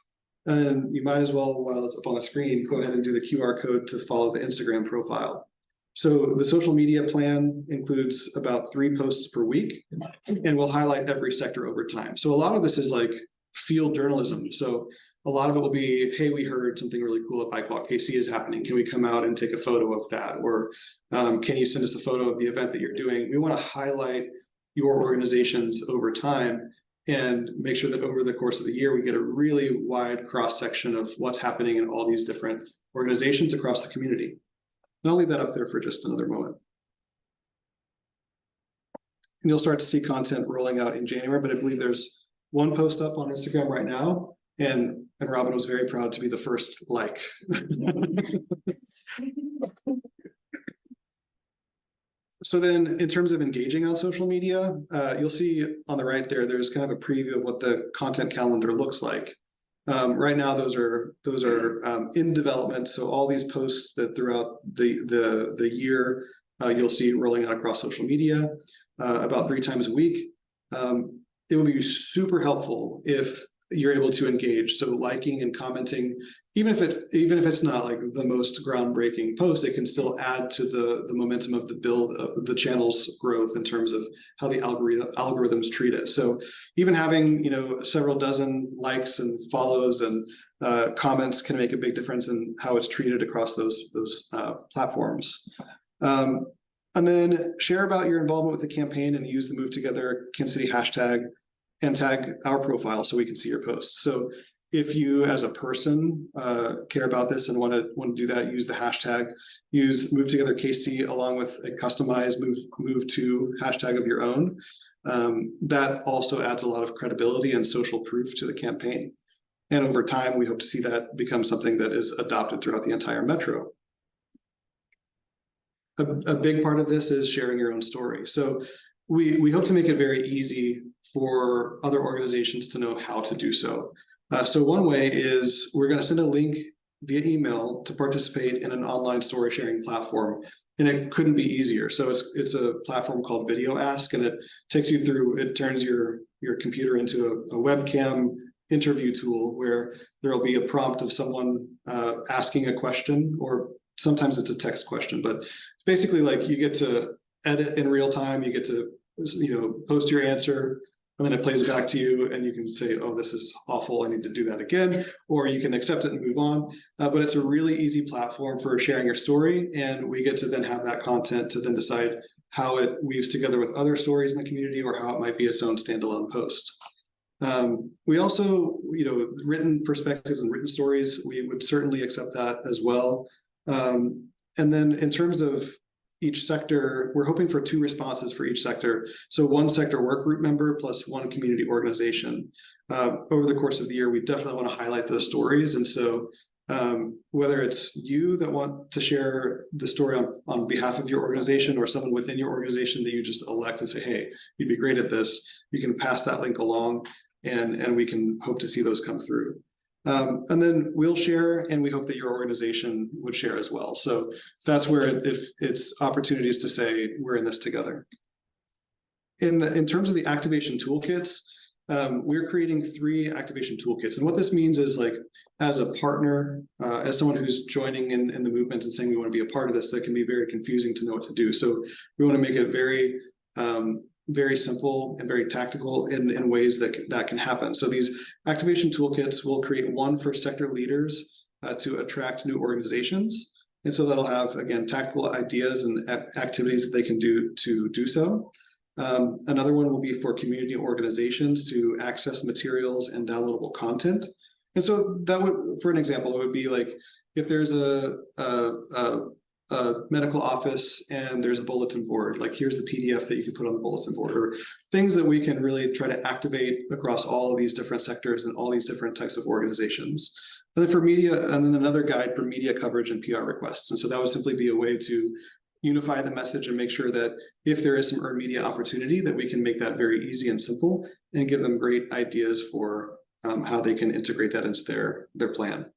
And you might as well, while it's up on the screen, go ahead and do the QR code to follow the Instagram profile. So the social media plan includes about 3 posts per week, and we'll highlight every sector over time. So a lot of this is like field journalism. So a lot of it will be, hey, we heard something really cool at Bike Walk KC is happening. Can we come out and take a photo of that? Or can you send us a photo of the event that you're doing? We want to highlight your organizations over time and make sure that over the course of the year, we get a really wide cross section of what's happening in all these different organizations across the community. And I'll leave that up there for just another moment. And you'll start to see content rolling out in January, but I believe there's one post up on Instagram right now. And Robin was very proud to be the first like. So then in terms of engaging on social media, you'll see on the right there, there's kind of a preview of what the content calendar looks like. Right now, those are in development. So all these posts that throughout the year, you'll see rolling out across social media about 3 times a week. It would be super helpful if you're able to engage. So liking and commenting, even if it's not like the most groundbreaking post, it can still add to the momentum of the build of the channel's growth in terms of how the algorithms treat it. So even having several dozen likes and follows and comments can make a big difference in how it's treated across those platforms. And then share about your involvement with the campaign and use the Move Together Kansas City hashtag and tag our profile so we can see your posts. So if you as a person care about this and want to do that, use the hashtag, use Move Together KC along with a customized move to hashtag of your own. That also adds a lot of credibility and social proof to the campaign. And over time, we hope to see that become something that is adopted throughout the entire metro. A big part of this is sharing your own story. So we hope to make it very easy for other organizations to know how to do so. So one way is we're going to send a link via email to participate in an online story sharing platform. And it couldn't be easier. So it's a platform called Video Ask, and it takes you through, it turns your computer into a webcam interview tool where there will be a prompt of someone asking a question, or sometimes it's a text question, but basically like you get to edit in real time. You get to, post your answer, and then it plays back to you, and you can say, oh, this is awful, I need to do that again, or you can accept it and move on. But it's a really easy platform for sharing your story, and we get to then have that content to then decide how it weaves together with other stories in the community, or how it might be its own standalone post. We also, written perspectives and written stories, we would certainly accept that as well. And then in terms of each sector, we're hoping for 2 responses for each sector. So 1 sector work group member plus 1 community organization. Over the course of the year, we definitely want to highlight those stories. And so whether it's you that want to share the story on behalf of your organization, or someone within your organization that you just elect and say, hey, you'd be great at this, you can pass that link along, and we can hope to see those come through. And then we'll share, and we hope that your organization would share as well. So that's where it's opportunities to say we're in this together. In terms of the activation toolkits, we're creating 3 activation toolkits. And what this means is, like, as a partner, as someone who's joining in the movement and saying we want to be a part of this, that can be very confusing to know what to do. So we want to make it very, very simple and very tactical in ways that can happen. So these activation toolkits, will create one for sector leaders to attract new organizations. And so that'll have, again, tactical ideas and activities that they can do to do so. Another one will be for community organizations to access materials and downloadable content. And so that would, for an example, it would be like if there's a medical office and there's a bulletin board, like here's the PDF that you can put on the bulletin board, or things that we can really try to activate across all of these different sectors and all these different types of organizations. And then for media, and then another guide for media coverage and PR requests. And so that would simply be a way to unify the message and make sure that if there is some earned media opportunity, that we can make that very easy and simple and give them great ideas for how they can integrate that into their plan.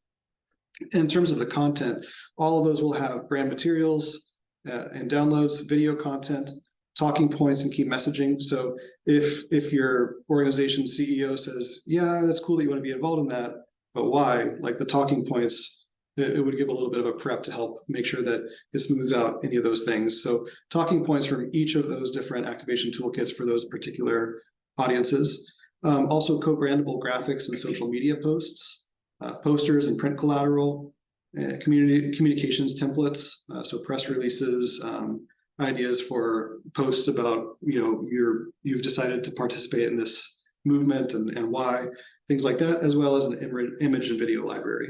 In terms of the content, all of those will have brand materials and downloads, video content, talking points, and key messaging. So if your organization's CEO says, yeah, that's cool that you want to be involved in that, but why? Like the talking points, it would give a little bit of a prep to help make sure that it smooths out any of those things. So talking points from each of those different activation toolkits for those particular audiences. Also co-brandable graphics and social media posts, posters and print collateral, communications templates, so press releases, ideas for posts about, you've decided to participate in this movement and why, things like that, as well as an image and video library.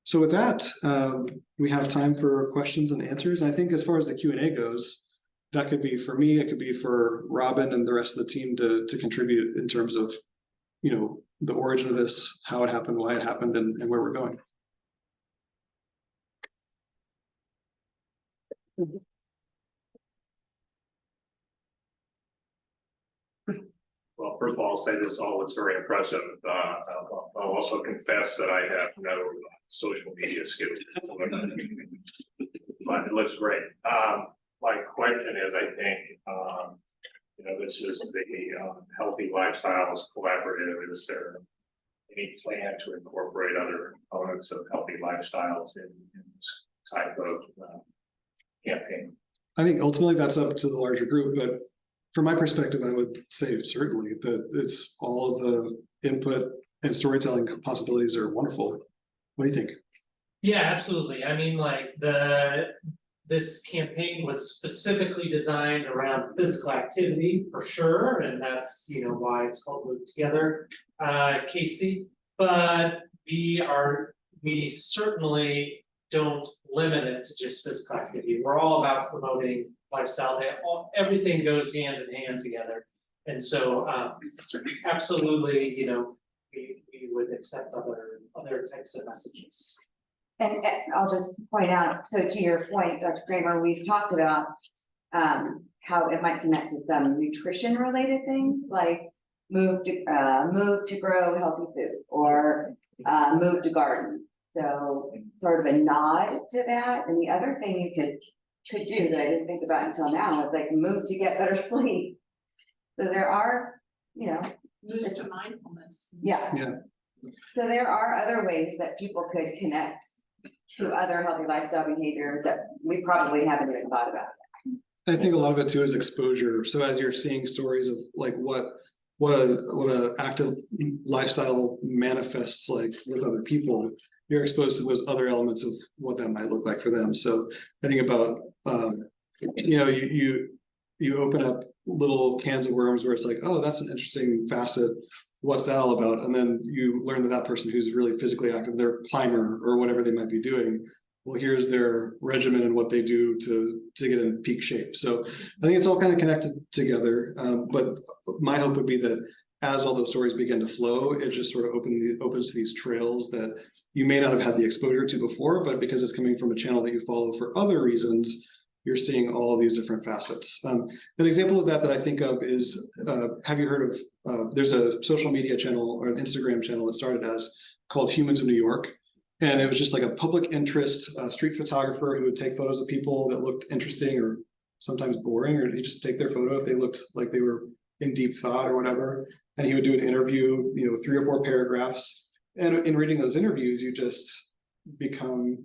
So with that, we have time for questions and answers. And I think as far as the Q&A goes, that could be for me, it could be for Robin and the rest of the team to contribute in terms of, the origin of this, how it happened, why it happened, and where we're going. Well, first of all, I'll say this all looks very impressive. I'll also confess that I have no social media skills, but it looks great. My question is, I think, this is the Healthy Lifestyles Collaborative. Is there any plan to incorporate other components of healthy lifestyles in this type of campaign? I think ultimately that's up to the larger group, but from my perspective, I would say certainly that it's all of the input and storytelling possibilities are wonderful. What do you think? Yeah, absolutely. I mean, like this campaign was specifically designed around physical activity for sure, and that's why it's called Move Together, KC. But we certainly don't limit it to just physical activity. We're all about promoting lifestyle. Everything goes hand in hand together, and so absolutely, we would accept other types of messages. And I'll just point out, so to your point, Dr. Kramer, we've talked about how it might connect to some nutrition related things like move to grow healthy food, or move to garden. So sort of a nod to that. And the other thing you could do that I didn't think about until now is like move to get better sleep. So there are, Move to mindfulness. Yeah. So there are other ways that people could connect to other healthy lifestyle behaviors that we probably haven't even thought about. I think a lot of it too is exposure. So as you're seeing stories of like what a active lifestyle manifests like with other people, you're exposed to those other elements of what that might look like for them. So I think about you open up little cans of worms where it's like, oh, that's an interesting facet. What's that all about? And then you learn that that person who's really physically active, they're a climber or whatever they might be doing. Well, here's their regimen and what they do to get in peak shape. So I think it's all kind of connected together. But my hope would be that as all those stories begin to flow, it just sort of opens to these trails that you may not have had the exposure to before, but because it's coming from a channel that you follow for other reasons, you're seeing all these different facets. An example of that I think of is, have you heard of, there's a social media channel or an Instagram channel that started as called Humans of New York. And it was just like a public interest street photographer who would take photos of people that looked interesting or sometimes boring, or he'd just take their photo if they looked like they were in deep thought or whatever. And he would do an interview, 3 or 4 paragraphs. And in reading those interviews, you just become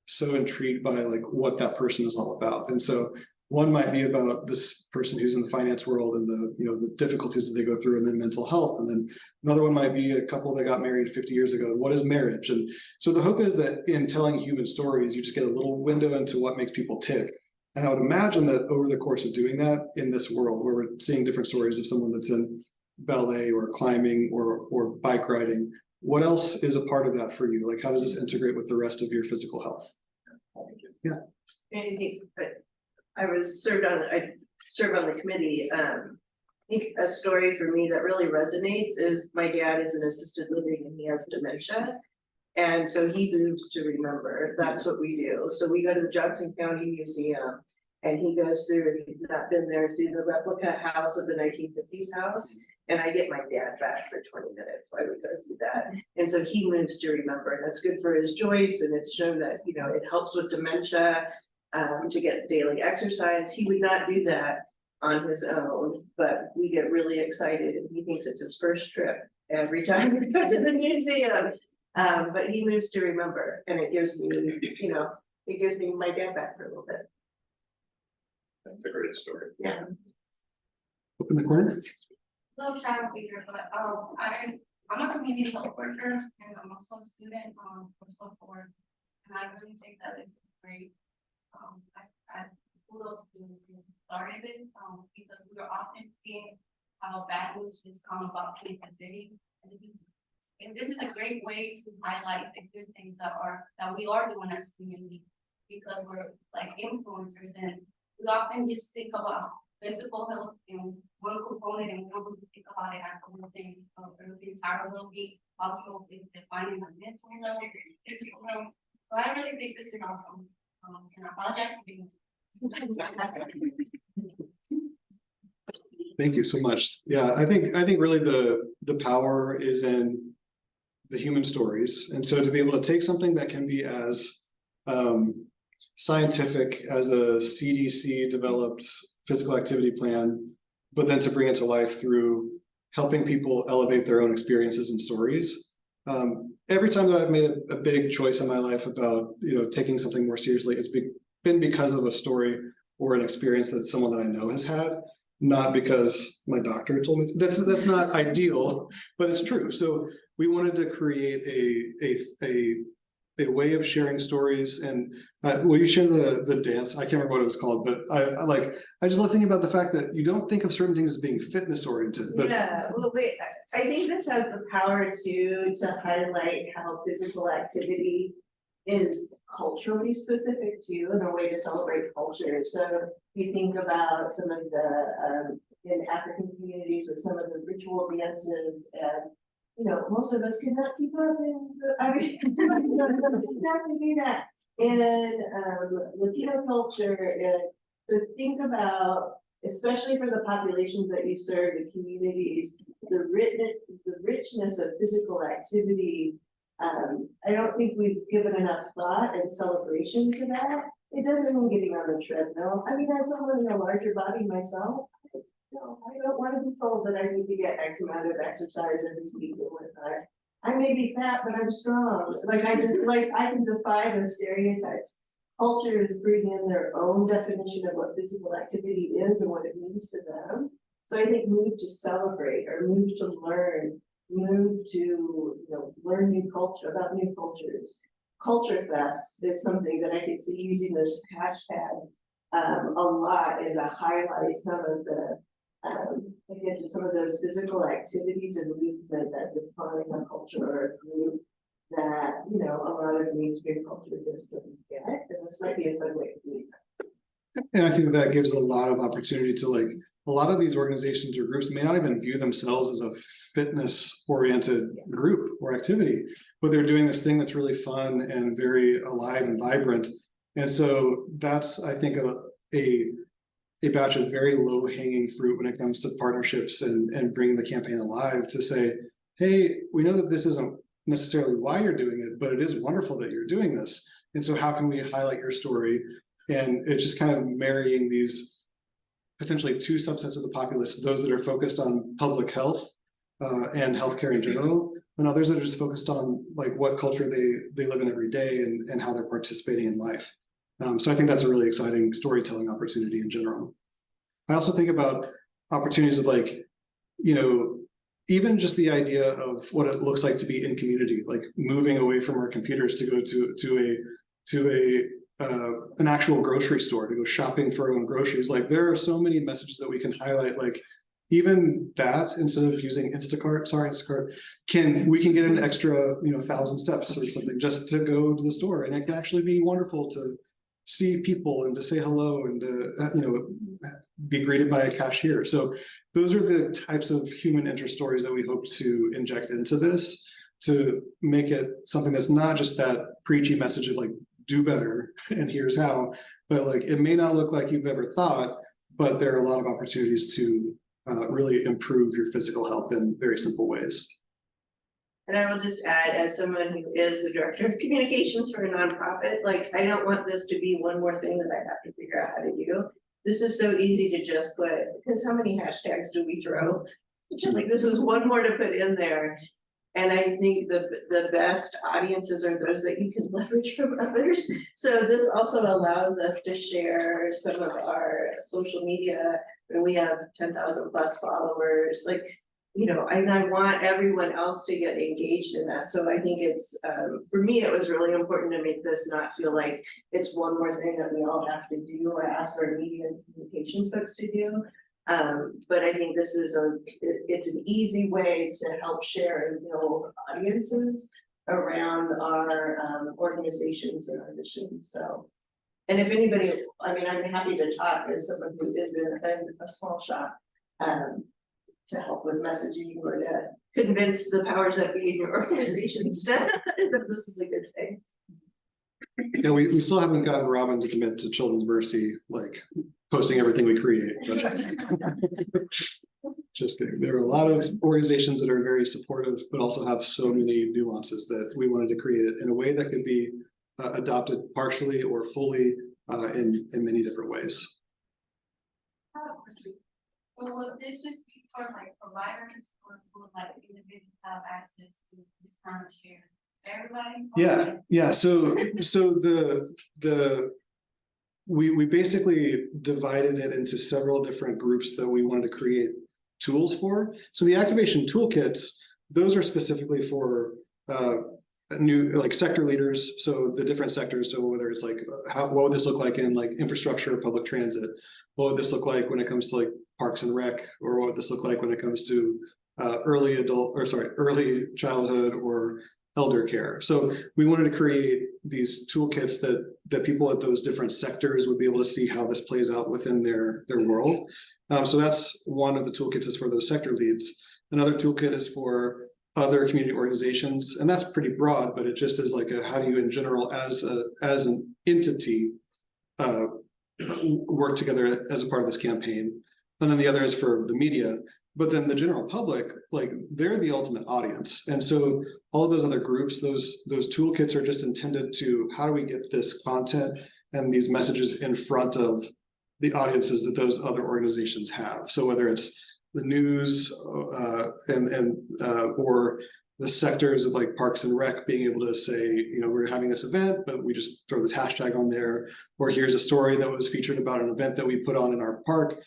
so intrigued by like what that person is all about. And so one might be about this person who's in the finance world and the difficulties that they go through, and then mental health. And then another one might be a couple that got married 50 years ago. What is marriage? And so the hope is that in telling human stories, you just get a little window into what makes people tick. And I would imagine that over the course of doing that in this world, where we're seeing different stories of someone that's in ballet or climbing or bike riding, what else is a part of that for you? Like, how does this integrate with the rest of your physical health? Yeah. Anything, but I served on the committee. I think a story for me that really resonates is my dad is in assisted living and he has dementia. And so he moves to remember. That's what we do. So we go to the Johnson County Museum and he goes through, if you've not been there, through the replica house of the 1950s house. And I get my dad back for 20 minutes while we go through that. And so he moves to remember, and that's good for his joints. And it's shown that, it helps with dementia, to get daily exercise. He would not do that on his own, but we get really excited and he thinks it's his first trip every time we go to the museum. But he moves to remember, and it gives me, it gives me my dad back for a little bit. That's a great story. Yeah. Up in the corner. Hello, Shadow Peter, but I'm a community health worker and I'm also a student for social work, and I really think that it's great. I kudos to started it because we are often seeing how bad news has come about Kansas City, and this is a great way to highlight the good things that we are doing as a community, because we're like influencers, and we often just think about physical health in one component and we don't really think about it as a whole thing. The entire well-being also is defining the mental health, physical health. So I really think this is awesome. And I apologize for being. Thank you so much. Yeah, I think really the power is in the human stories. And so to be able to take something that can be as scientific as a CDC developed physical activity plan, but then to bring it to life through helping people elevate their own experiences and stories. Every time that I've made a big choice in my life about taking something more seriously, it's been because of a story or an experience that someone that I know has had, not because my doctor told me to. That's not ideal, but it's true. So we wanted to create a way of sharing stories. And will you share the dance? I can't remember what it was called, but I just love thinking about the fact that you don't think of certain things as being fitness oriented. But yeah, well, I think this has the power to highlight how physical activity is culturally specific too, and a way to celebrate culture. So you think about some of the in African communities with some of the ritual dances, and most of us could not keep up in not to do that in Latino culture. And so think about, especially for the populations that you serve, the communities, the richness of physical activity. I don't think we've given enough thought and celebration to that. It doesn't mean getting on the treadmill. I mean, as someone in a larger body myself, I don't want to be told that I need to get X amount of exercise every week. I may be fat, but I'm strong. I can defy the stereotypes. cultures bring in their own definition of what physical activity is and what it means to them. So I think move to celebrate or move to learn, move to, you know, learn new culture about new cultures. Culture Fest is something that I could see using this hashtag a lot and to highlight some of the again, to some of those physical activities and movement that define a culture or a group that, you know, a lot of mainstream culture just doesn't get. And this might be a fun way to do that. And I think that gives a lot of opportunity to, like, a lot of these organizations or groups may not even view themselves as a fitness oriented group or activity, but they're doing this thing that's really fun and very alive and vibrant. And so that's, I think, a batch of very low hanging fruit when it comes to partnerships and bringing the campaign alive to say, hey, we know that this isn't necessarily why you're doing it, but it is wonderful that you're doing this. And so how can we highlight your story? And it's just kind of marrying these potentially two subsets of the populace, those that are focused on public health and healthcare in general, and others that are just focused on like what culture they live in every day and how they're participating in life. So I think that's a really exciting storytelling opportunity in general. I also think about opportunities of, like, you know, even just the idea of what it looks like to be in community, like moving away from our computers to go to an actual grocery store, to go shopping for our own groceries. Like, there are so many messages that we can highlight, like even that, instead of using Instacart, we can get an extra, you know, 1,000 steps or something just to go to the store. And it can actually be wonderful to see people and to say hello and to, you know, be greeted by a cashier. So those are the types of human interest stories that we hope to inject into this, to make it something that's not just that preachy message of like, do better and here's how, but like, it may not look like you've ever thought, but there are a lot of opportunities to really improve your physical health in very simple ways. And I will just add, as someone who is the director of communications for a nonprofit, like, I don't want this to be one more thing that I have to figure out how to do. This is so easy to just put, because how many hashtags do we throw? It's just like, this is one more to put in there. And I think the best audiences are those that you can leverage from others. So this also allows us to share some of our social media, and we have 10,000 plus followers. Like, you know, and I want everyone else to get engaged in that. So I think it's, for me, it was really important to make this not feel like it's one more thing that we all have to do or ask our media and communications folks to do. But I think this is it's an easy way to help share and build audiences around our organizations and our missions. So, and if anybody, I mean, I'm happy to talk as someone who is in a small shop, to help with messaging or to convince the powers that be in your organizations that this is a good thing. Yeah, we still haven't gotten Robin to commit to Children's Mercy, like posting everything we create. But just kidding. There are a lot of organizations that are very supportive, but also have so many nuances that we wanted to create it in a way that could be adopted partially or fully in many different ways. Well, will this just be for like providers, or will like individuals have access to this kind of share? Everybody? Yeah. So we basically divided it into several different groups that we wanted to create tools for. So the activation toolkits, those are specifically for new, like, sector leaders. So the different sectors. So whether it's like, what would this look like in like infrastructure, public transit? What would this look like when it comes to like parks and rec? Or what would this look like when it comes to early childhood or elder care? So we wanted to create these toolkits that people at those different sectors would be able to see how this plays out within their world. So that's one of the toolkits, is for those sector leads. Another toolkit is for other community organizations, and that's pretty broad, but it just is like how do you in general as an entity work together as a part of this campaign. And then the other is for the media. But then the general public, like, they're the ultimate audience. And so all of those other groups, those toolkits are just intended to, how do we get this content and these messages in front of the audiences that those other organizations have? So whether it's the news or sectors of like Parks and Rec being able to say, you know, we're having this event, but we just throw this hashtag on there, or here's a story that was featured about an event that we put on in our park.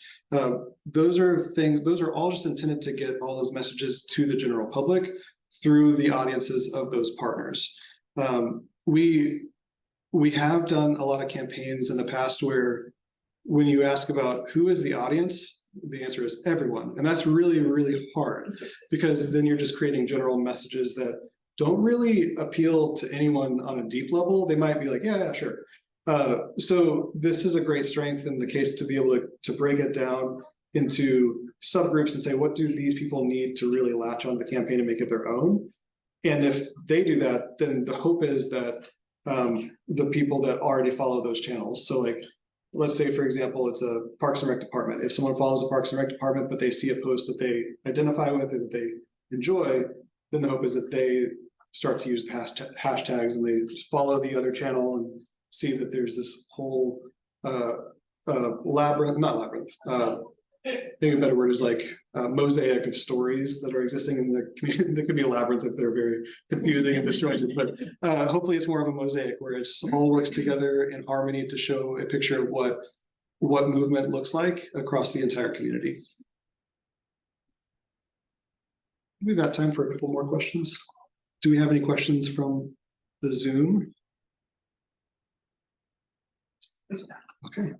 Those are all just intended to get all those messages to the general public through the audiences of those partners. We have done a lot of campaigns in the past where when you ask about who is the audience, the answer is everyone. And that's really, really hard, because then you're just creating general messages that don't really appeal to anyone on a deep level. They might be like, yeah, sure. So this is a great strength in the case to be able to break it down into subgroups and say, what do these people need to really latch on the campaign and make it their own? And if they do that, then the hope is that the people that already follow those channels. So like, let's say, for example, it's a Parks and Rec department. If someone follows the Parks and Rec department, but they see a post that they identify with or that they enjoy, then the hope is that they start to use the hashtags and they follow the other channel and see that there's this whole maybe a better word is like mosaic of stories that are existing in the community. That could be a labyrinth if they're very confusing and disjointed, but hopefully it's more of a mosaic where it's all works together in harmony to show a picture of what movement looks like across the entire community. We've got time for a couple more questions. Do we have any questions from the Zoom? Okay.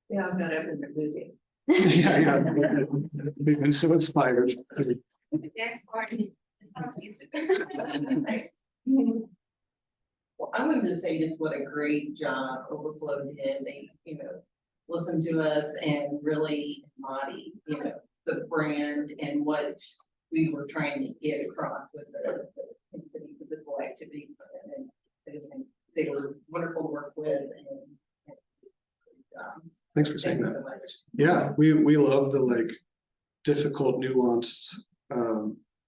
Yeah, I'm not open to moving. Yeah. We've been so inspired. That's party. Well, I wanted to say just what a great job Overflow did. They, listened to us and really embody, the brand and what we were trying to get across with the city physical activity. And they were wonderful to work with. Thanks for saying that. So much. Yeah, we love the like difficult, nuanced,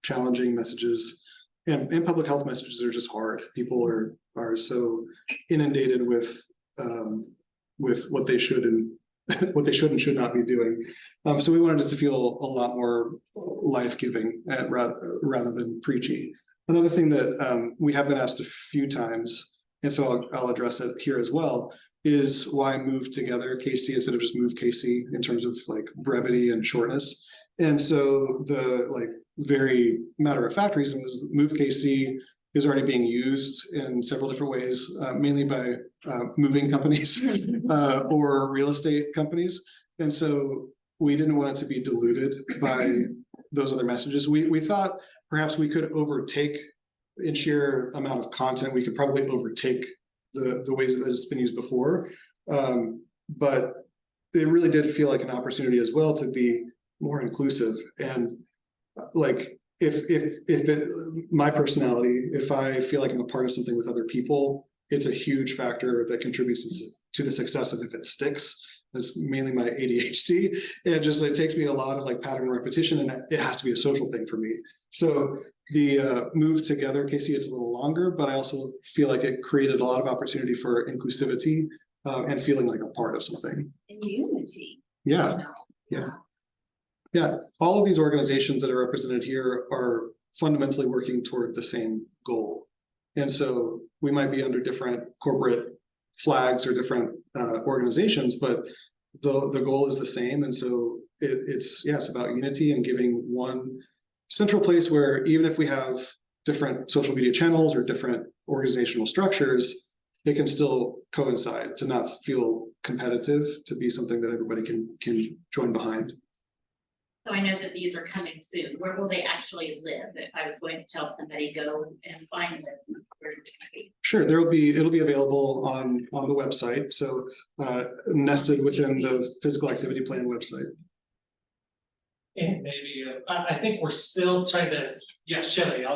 challenging messages, and public health messages are just hard. People are so inundated with what they should and what they should and should not be doing. So we wanted it to feel a lot more life-giving rather than preachy. Another thing that we have been asked a few times, and so I'll address it here as well, is why move together KC instead of just move KC in terms of like brevity and shortness. And so the like very matter of fact reason was move KC is already being used in several different ways, mainly by moving companies or real estate companies. And so we didn't want it to be diluted by those other messages. We thought perhaps we could overtake, in sheer amount of content, we could probably overtake the ways that it's been used before. But it really did feel like an opportunity as well to be more inclusive. And like, my personality, if I feel like I'm a part of something with other people, it's a huge factor that contributes to the success of if it sticks. That's mainly my ADHD. It takes me a lot of like pattern repetition, and it has to be a social thing for me. So the move together, KC, it's a little longer, but I also feel like it created a lot of opportunity for inclusivity and feeling like a part of something. And unity. Yeah, yeah. All of these organizations that are represented here are fundamentally working toward the same goal. And so we might be under different corporate flags or different organizations, but the goal is the same. And so it's about unity and giving one central place where even if we have different social media channels or different organizational structures, they can still coincide, to not feel competitive, to be something that everybody can join behind. So I know that these are coming soon. Where will they actually live? If I was going to tell somebody, go and find this, where is it gonna be? Sure, it'll be available on the website. So nested within the physical activity plan website. And maybe, I think we're still trying to, Shelly,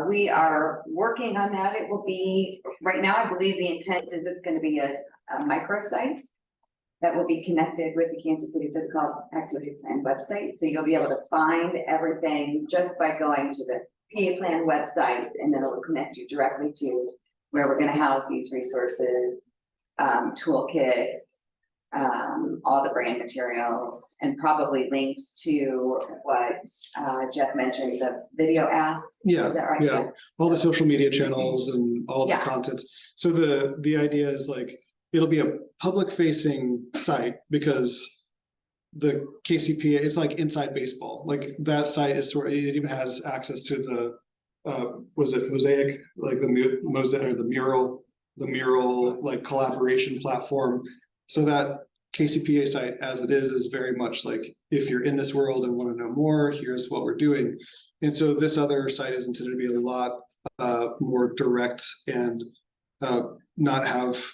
we are working on that. It will be, right now, I believe the intent is it's going to be a microsite that will be connected with the Kansas City Physical Activity Plan website. So you'll be able to find everything just by going to the PA Plan website, and then it'll connect you directly to where we're going to house these resources, toolkits, all the brand materials, and probably links to what Jeff mentioned, the video ask. Yeah, Is that right? yeah, all the social media channels and all the Yeah. content. So the idea is like, it'll be a public facing site because the KCPA, it's like Inside Baseball, like that site is sort of, it even has access to the was it Mosaic, like the mosaic or the mural like collaboration platform. So that KCPA site as it is very much like, if you're in this world and want to know more, here's what we're doing. And so this other site is intended to be a lot more direct and not have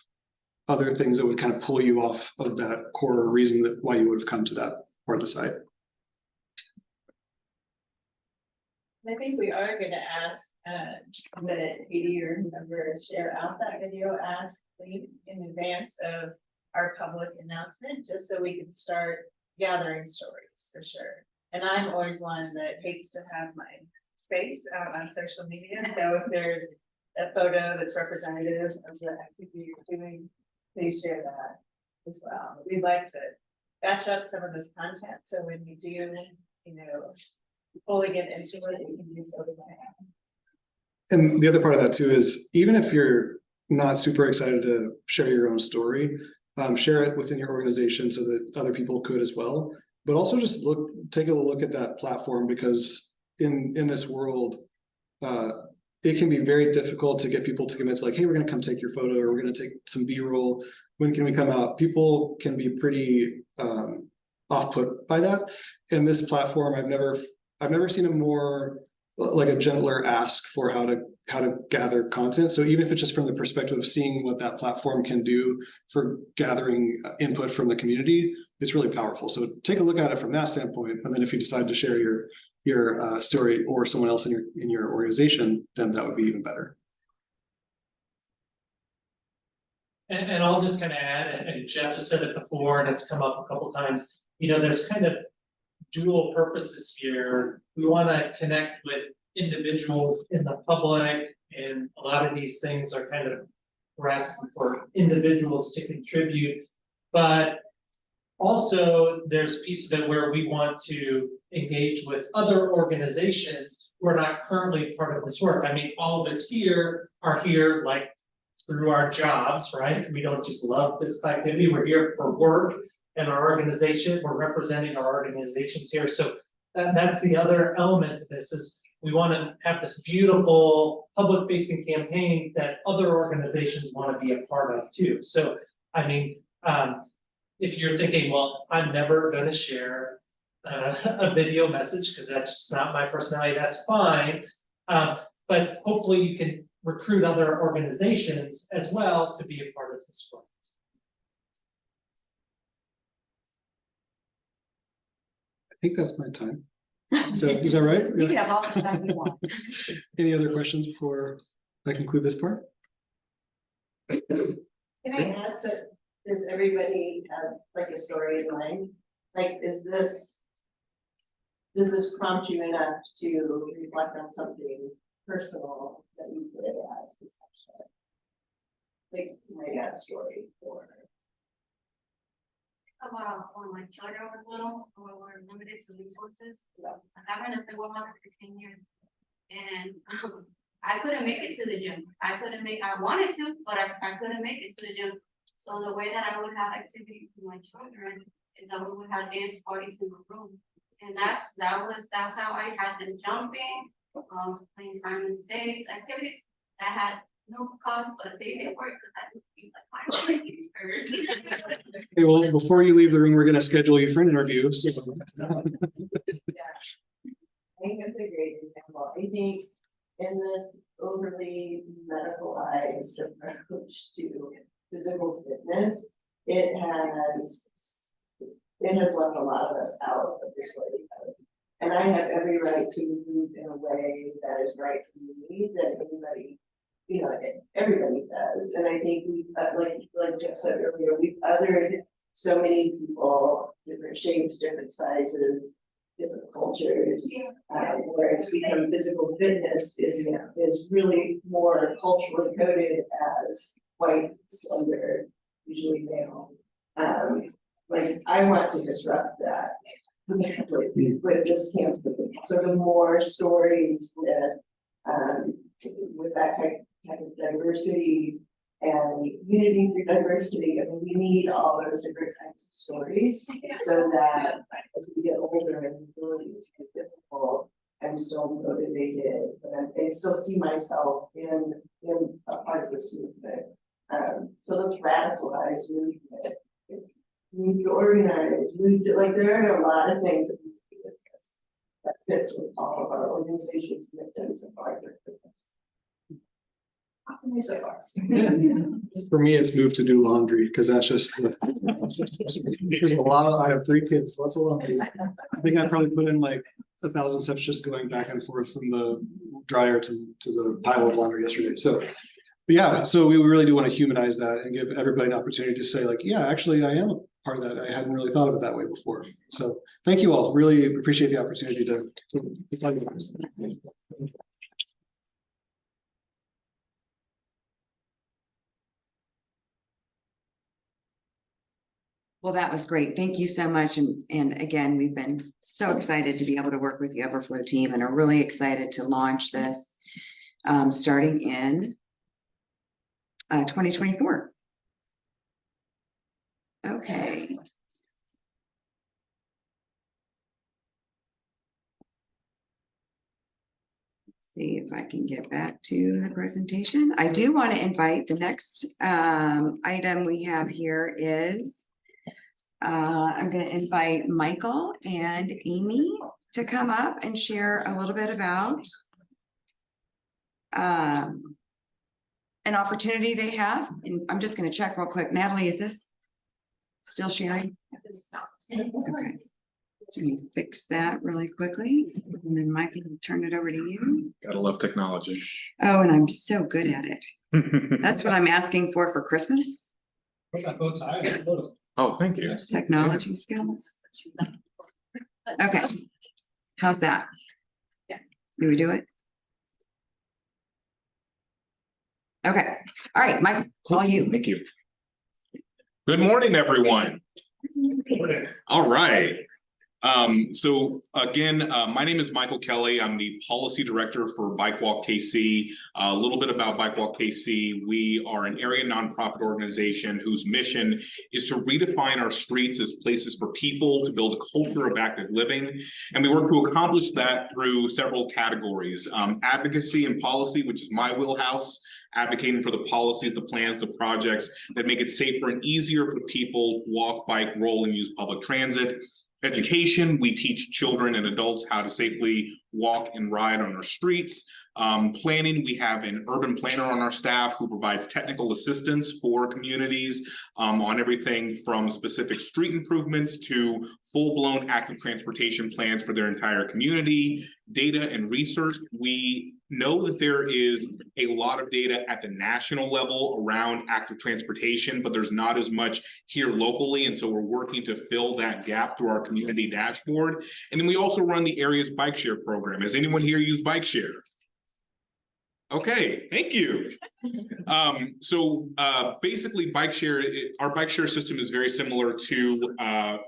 other things that would kind of pull you off of that core reason that why you would have come to that part of the site. I think we are gonna ask that Katie or whoever share out that video ask in advance of our public announcement, just so we can start gathering stories for sure. And I'm always one that hates to have my face out on social media, so if there's a photo that's representative of the activity you're doing, please share that as well. We'd like to batch up some of this content, so when we do, you know, fully get into it, you can do so. And the other part of that too is, even if you're not super excited to share your own story, share it within your organization so that other people could as well. But also just take a look at that platform, because in this world, it can be very difficult to get people to commit to like, hey, we're gonna come take your photo, or we're gonna take some B-roll. When can we come out? People can be pretty off-put by that. And this platform, I've never seen a more like a gentler ask for how to gather content. So even if it's just from the perspective of seeing what that platform can do for gathering input from the community, it's really powerful. So take a look at it from that standpoint. And then if you decide to share your story or someone else in your organization, then that would be even better. And I'll just kind of add, and Jeff has said it before, and it's come up a couple times, you know, there's kind of dual purposes here. We want to connect with individuals in the public, and a lot of these things are kind of, we're asking for individuals to contribute, but also there's a piece of it where we want to engage with other organizations who are not currently part of this work. I mean, all of us here are here like through our jobs, right? We don't just love physical activity, we're here for work and our organization, we're representing our organizations here. So that's the other element to this, is we want to have this beautiful public facing campaign that other organizations want to be a part of too. So, I mean, if you're thinking, well, I'm never going to share a video message because that's just not my personality, that's fine. But hopefully you can recruit other organizations as well to be a part of this work. I think that's my time. So is that right? You can have all the time you want. Any other questions before I conclude this part? Can I ask, does everybody have like a story in mind? Like, does this prompt you enough to reflect on something personal that you could add to that? Like my dad's story, or About when my children were little, when we were limited to resources. I'm in a single mother for 10 years. And I couldn't make it to the gym. I wanted to, but I couldn't make it to the gym. So the way that I would have activities with my children is that we would have dance parties in the room. And that's how I had them jumping, playing Simon Says, activities that had no cost, but they did work because I would be like, my Okay, well, before you leave the room, we're going to schedule you for an interview. So. yeah, I think that's a great example. I think in this overly medicalized approach to physical fitness, it has left a lot of us out of this way. And I have every right to move in a way that is right for me, that anybody, you know, everybody does. And I think we, like Jeff said earlier, we've othered so many people, different shapes, different sizes, different cultures, where it's become physical fitness is really more culturally coded as white, slender, usually male. Like, I want to disrupt that with this campaign, sort of more stories with that type of diversity and unity through diversity. I mean, we need all those different kinds of stories so that as we get older and abilities get difficult, I'm still motivated, and I still see myself in a part of this movement. So let's radicalize movement. We need to organize, like there are a lot of things that we can do with this that fits with all of our organizations, missions, and project business. For me, it's moved to do laundry, because that's just, there's a lot of, I have 3 kids, lots of laundry. I think I probably put in like 1,000 steps just going back and forth from the dryer to the pile of laundry yesterday. So yeah, so we really do want to humanize that and give everybody an opportunity to say like, yeah, actually I am a part of that. I hadn't really thought of it that way before. So thank you all. Really appreciate the opportunity to talk about this. Well, that was great. Thank you so much. And again, we've been so excited to be able to work with the Overflow team and are really excited to launch this starting in 2024. Okay. Let's see if I can get back to the presentation. I do want to invite the next item we have here is I'm going to invite Michael and Amy to come up and share a little bit about an opportunity they have. And I'm just going to check real quick. Natalie, is this still sharing? Okay. So you fix that really quickly, and then Mike can turn it over to you. Gotta love technology. Oh, and I'm so good at it. That's what I'm asking for Christmas. Put that bow tie. Oh, thank you. Technology skills. Okay. How's that? Yeah. Do we do it? Okay. All right, Mike, it's all you. Thank you. Good morning, everyone. All right. So again, my name is Michael Kelly. I'm the policy director for Bike Walk KC. A little bit about Bike Walk KC. We are an area nonprofit organization whose mission is to redefine our streets as places for people to build a culture of active living. And we work to accomplish that through several categories. Advocacy and policy, which is my wheelhouse, advocating for the policies, the plans, the projects that make it safer and easier for people to walk, bike, roll, and use public transit. Education, we teach children and adults how to safely walk and ride on our streets. Planning, we have an urban planner on our staff who provides technical assistance for communities on everything from specific street improvements to full-blown active transportation plans for their entire community. Data and research, we know that there is a lot of data at the national level around active transportation, but there's not as much here locally. And so we're working to fill that gap through our community dashboard. And then we also run the area's bike share program. Has anyone here used bike share? Okay, thank you. Basically bike share, our bike share system is very similar to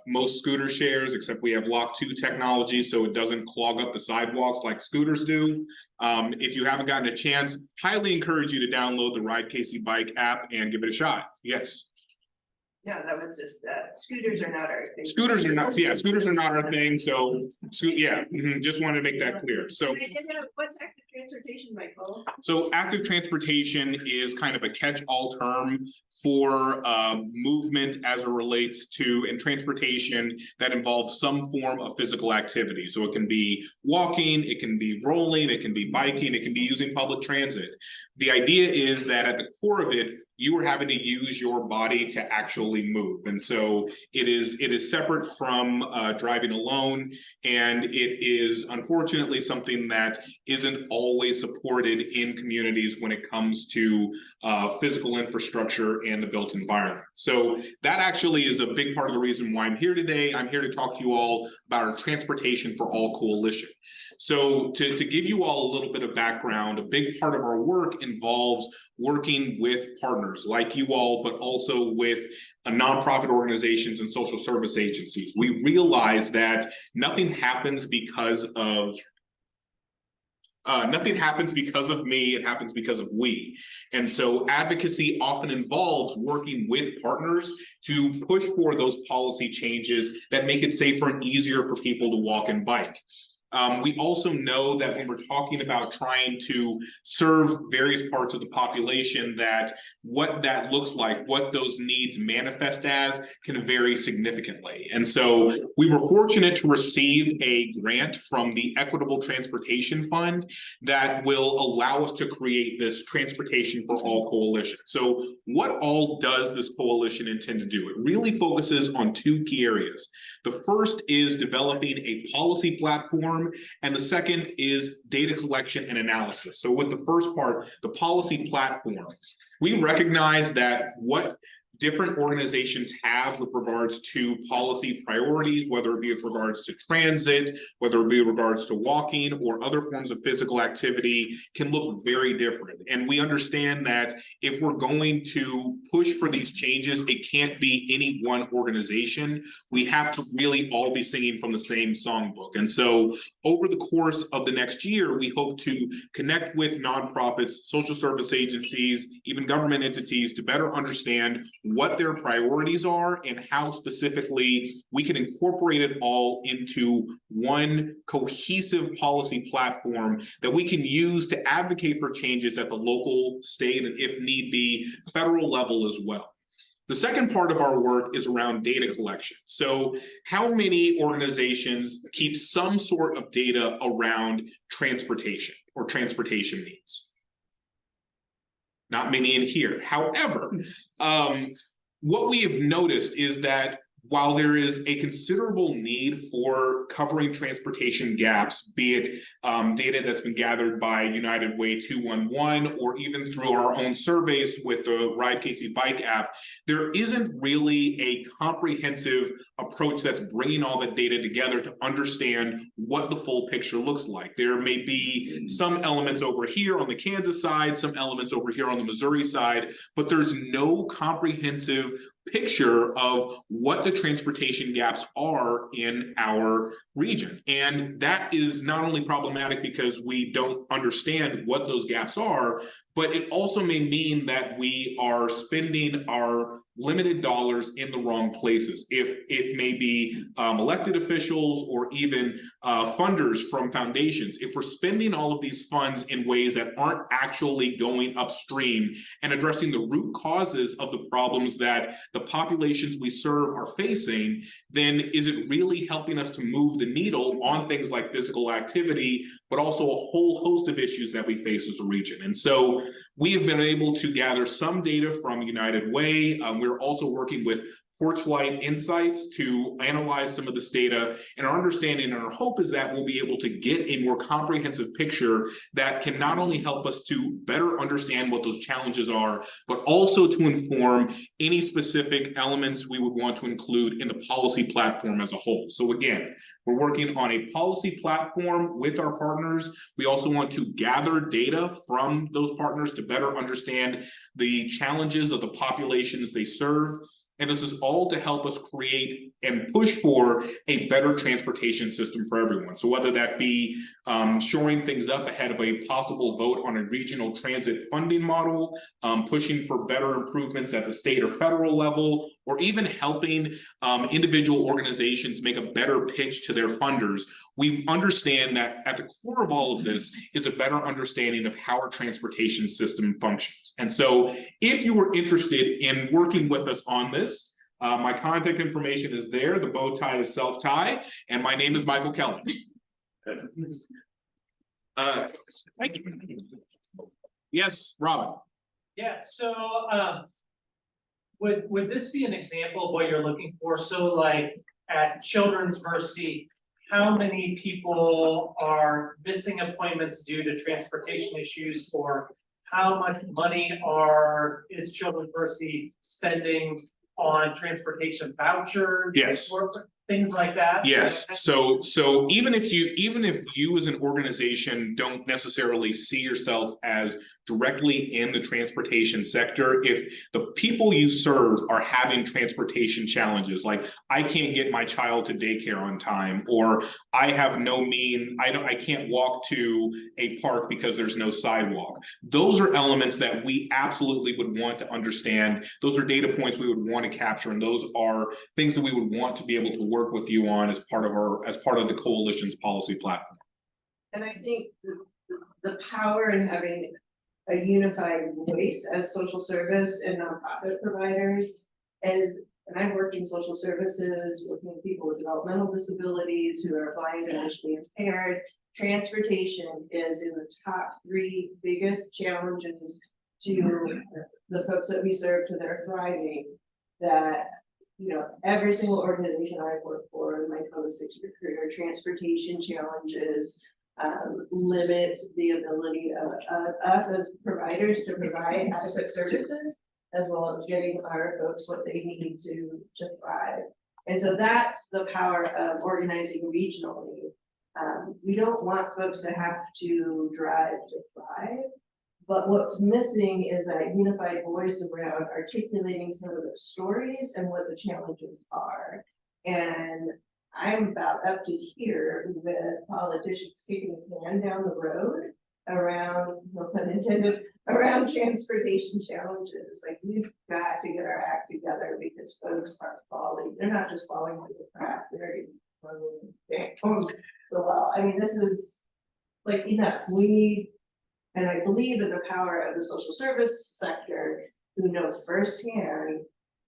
most scooter shares, except we have lock 2 technology, so it doesn't clog up the sidewalks like scooters do. If you haven't gotten a chance, highly encourage you to download the Ride KC Bike app and give it a shot. Yes. Yeah, that was just scooters are not our thing. Scooters are not, yeah, scooters are not our thing. So yeah, just wanted to make that clear. So what's active transportation, Michael? So active transportation is kind of a catch-all term for movement as it relates to and transportation that involves some form of physical activity. So it can be walking, it can be rolling, it can be biking, it can be using public transit. The idea is that at the core of it, you are having to use your body to actually move. And so it is separate from driving alone. And it is unfortunately something that isn't always supported in communities when it comes to physical infrastructure infrastructure and the built environment. So that actually is a big part of the reason why I'm here today. I'm here to talk to you all about our Transportation for All coalition. So to give you all a little bit of background, a big part of our work involves working with partners like you all, but also with nonprofit organizations and social service agencies. We realize that nothing happens because of me, it happens because of we. And so advocacy often involves working with partners to push for those policy changes that make it safer and easier for people to walk and bike. We also know that when we're talking about trying to serve various parts of the population, that what that looks like, what those needs manifest as, can vary significantly. And so we were fortunate to receive a grant from the Equitable Transportation Fund that will allow us to create this Transportation for All coalition. So what all does this coalition intend to do? It really focuses on two key areas. The first is developing a policy platform, and the second is data collection and analysis. So with the first part, the policy platform, we recognize that what different organizations have with regards to policy priorities, whether it be with regards to transit, whether it be with regards to walking or other forms of physical activity, can look very different. And we understand that if we're going to push for these changes, it can't be any one organization. We have to really all be singing from the same songbook. And so over the course of the next year, we hope to connect with nonprofits, social service agencies, even government entities to better understand what their priorities are and how specifically we can incorporate it all into one cohesive policy platform that we can use to advocate for changes at the local, state, and if need be, federal level as well. The second part of our work is around data collection. So how many organizations keep some sort of data around transportation or transportation needs? Not many in here. However, what we have noticed is that while there is a considerable need for covering transportation gaps, be it data that's been gathered by United Way 211 or even through our own surveys with the Ride KC Bike app, there isn't really a comprehensive approach that's bringing all that data together to understand what the full picture looks like. There may be some elements over here on the Kansas side, some elements over here on the Missouri side, but there's no comprehensive picture of what the transportation gaps are in our region. And that is not only problematic because we don't understand what those gaps are, but it also may mean that we are spending our limited dollars in the wrong places. If it may be elected officials or even funders from foundations, if we're spending all of these funds in ways that aren't actually going upstream and addressing the root causes of the problems that the populations we serve are facing, then is it really helping us to move the needle on things like physical activity, but also a whole host of issues that we face as a region? And so we have been able to gather some data from United Way. We're also working with Porchlight Insights to analyze some of this data, and our understanding and our hope is that we'll be able to get a more comprehensive picture that can not only help us to better understand what those challenges are, but also to inform any specific elements we would want to include in the policy platform as a whole. So again, we're working on a policy platform with our partners. We also want to gather data from those partners to better understand the challenges of the populations they serve. And this is all to help us create and push for a better transportation system for everyone. So whether that be shoring things up ahead of a possible vote on a regional transit funding model, pushing for better improvements at the state or federal level, or even helping individual organizations make a better pitch to their funders, we understand that at the core of all of this is a better understanding of how our transportation system functions. And so if you were interested in working with us on this, my contact information is there. The bow tie is self-tie, and my name is Michael Kelly. Thank you. Yes, Robin. Yeah, so would this be an example of what you're looking for? So like at Children's Mercy, how many people are missing appointments due to transportation issues, or how much money is Children's Mercy spending on transportation vouchers? Yes. Or things like that? Yes, so even if you as an organization don't necessarily see yourself as directly in the transportation sector, if the people you serve are having transportation challenges, like I can't get my child to daycare on time, or I have no I can't walk to a park because there's no sidewalk. Those are elements that we absolutely would want to understand. Those are data points we would want to capture, and those are things that we would want to be able to work with you on as part of the coalition's policy platform. And I think the power in having a unified voice as social service and nonprofit providers is, and I've worked in social services, working with people with developmental disabilities who are blind and visually impaired. Transportation is in the top 3 biggest challenges to the folks that we serve, to their thriving, that every single organization I've worked for in my 26-year career, transportation challenges limit the ability of us as providers to provide adequate services, as well as getting our folks what they need to thrive. And so that's the power of organizing regionally. We don't want folks to have to drive to thrive, but what's missing is that unified voice around articulating some of the stories and what the challenges are. And I'm about up to here with politicians kicking the can down the road around, no pun intended, around transportation challenges. Like, we've got to get our act together because folks are falling. They're not just falling through the cracks, they're falling down the well. I mean, this is like enough. We need, and I believe in the power of the social service sector who know firsthand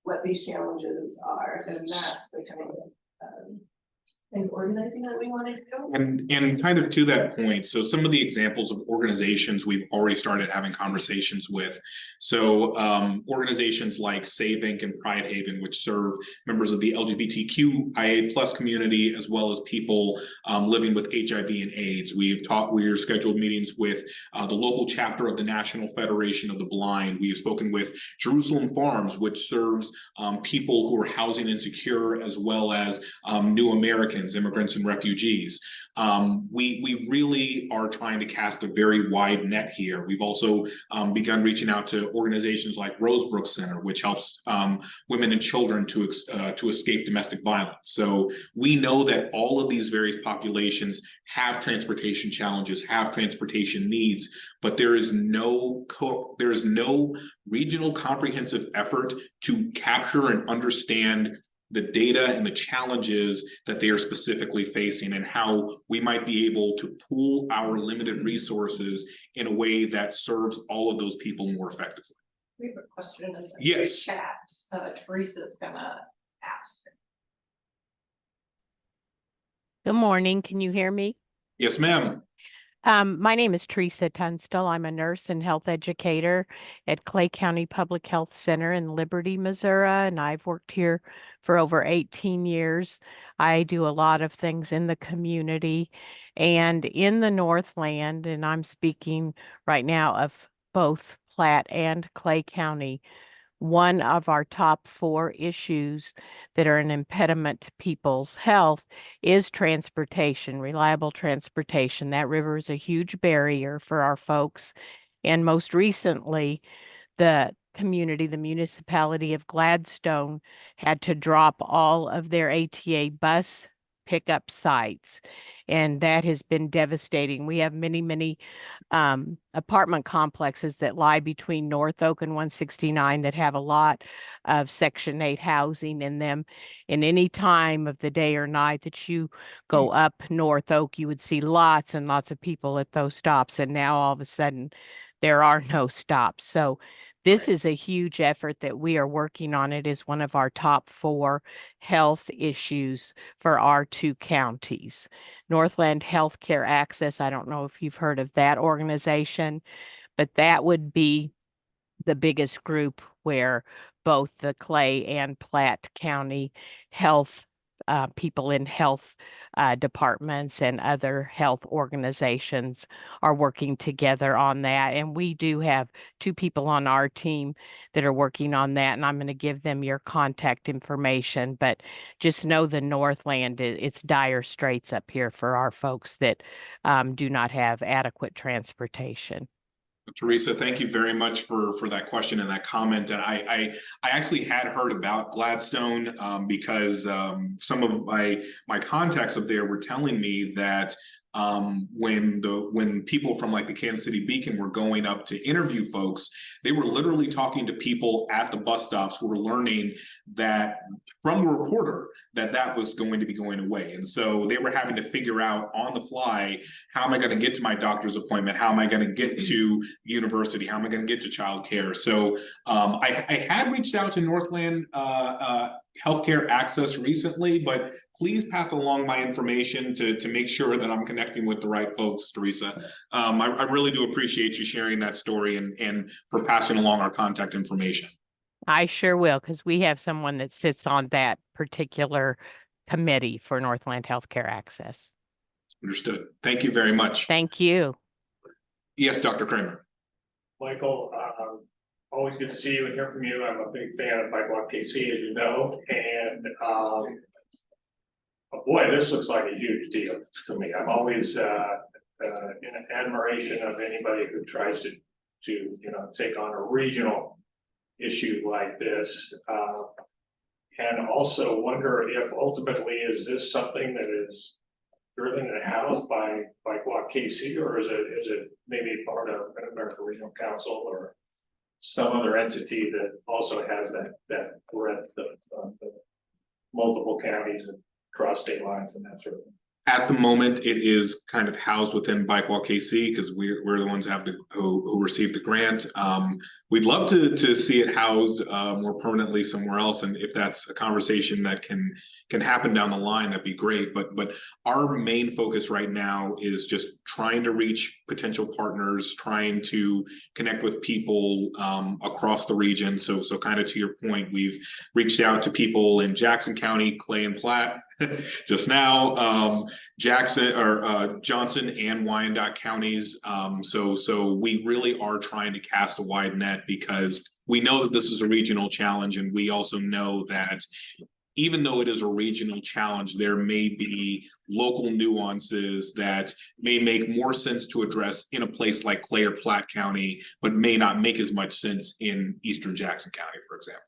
what these challenges are, and that's the kind of organizing that we want to do. And kind of to that point, so some of the examples of organizations we've already started having conversations with. So organizations like Save Inc. and Pride Haven, which serve members of the LGBTQIA+ community, as well as people living with HIV and AIDS. We're scheduled meetings with the local chapter of the National Federation of the Blind. We have spoken with Jerusalem Farms, which serves people who are housing insecure, as well as new Americans, immigrants and refugees. We really are trying to cast a very wide net here. We've also begun reaching out to organizations like Rosebrook Center, which helps women and children to escape domestic violence. So we know that all of these various populations have transportation challenges, have transportation needs, but there is no regional comprehensive effort to capture and understand the data and the challenges that they are specifically facing, and how we might be able to pool our limited resources in a way that serves all of those people more effectively. We have a question in the Yes. chat. Teresa's gonna ask. Good morning. Can you hear me? Yes, ma'am. My name is Teresa Tunstall. I'm a nurse and health educator at Clay County Public Health Center in Liberty, Missouri, and I've worked here for over 18 years. I do a lot of things in the community and in the Northland, and I'm speaking right now of both Platte and Clay County. One of our top 4 issues that are an impediment to people's health is transportation, reliable transportation. That river is a huge barrier for our folks. And most recently, the municipality of Gladstone had to drop all of their ATA bus pickup sites. And that has been devastating. We have many apartment complexes that lie between North Oak and 169 that have a lot of Section 8 housing in them. And any time of the day or night that you go up North Oak, you would see lots and lots of people at those stops. And now all of a sudden there are no stops. So this is a huge effort that we are working on. It is one of our top 4 health issues for our 2 counties. Northland Healthcare Access, I don't know if you've heard of that organization, but that would be the biggest group where both the Clay and Platte County health people in health departments and other health organizations are working together on that. And we do have 2 people on our team that are working on that, and I'm going to give them your contact information. But just know the Northland, it's dire straits up here for our folks that do not have adequate transportation. Teresa, thank you very much for that question and that comment. And I actually had heard about Gladstone because some of my contacts up there were telling me that when people from like the Kansas City Beacon were going up to interview folks, they were literally talking to people at the bus stops who were learning that from the reporter that was going to be going away. And so they were having to figure out on the fly, how am I going to get to my doctor's appointment? How am I going to get to university? How am I going to get to childcare? So I had reached out to Northland Healthcare Access recently, but please pass along my information to make sure that I'm connecting with the right folks, Teresa. I really do appreciate you sharing that story and for passing along our contact information. I sure will, because we have someone that sits on that particular committee for Northland Healthcare Access. Understood. Thank you very much. Thank you. Yes, Dr. Kramer. Michael, always good to see you and hear from you. I'm a big fan of Bike Walk KC, as you know, and boy, this looks like a huge deal to me. I'm always in admiration of anybody who tries to take on a regional issue like this, and also wonder if ultimately is this something that is driven and housed by Bike Walk KC, or is it maybe part of Mid-America Regional Council or some other entity that also has that breadth of multiple counties and cross state lines and that sort of thing? At the moment, it is kind of housed within Bike Walk KC because we're the ones who received the grant. We'd love to see it housed more permanently somewhere else, and if that's a conversation that can happen down the line, that'd be great. But our main focus right now is just trying to reach potential partners, trying to connect with people across the region. So kind of to your point, we've reached out to people in Jackson County, Clay and Platte just now, Johnson and Wyandotte counties. So we really are trying to cast a wide net because we know that this is a regional challenge, and we also know that even though it is a regional challenge, there may be local nuances that may make more sense to address in a place like Clay or Platte County, but may not make as much sense in Eastern Jackson County, for example.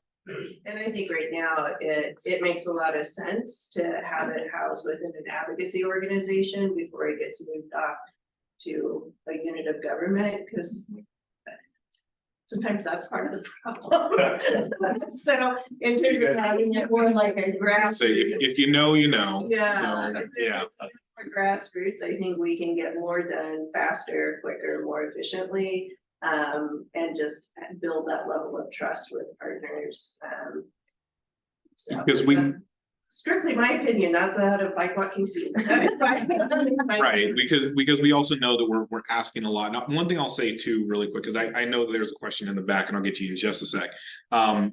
And I think right now it makes a lot of sense to have it housed within an advocacy organization before it gets moved off to a unit of government, because sometimes that's part of the problem. So in terms of having it more like a grassroots. Say if you know, you know. Yeah. So, yeah. For grassroots, I think we can get more done faster, quicker, more efficiently. And just build that level of trust with partners. So because we strictly my opinion, not that of Bike Walk KC. Right, because we also know that we're asking a lot. Now, one thing I'll say too, really quick, because I know that there's a question in the back, and I'll get to you in just a sec.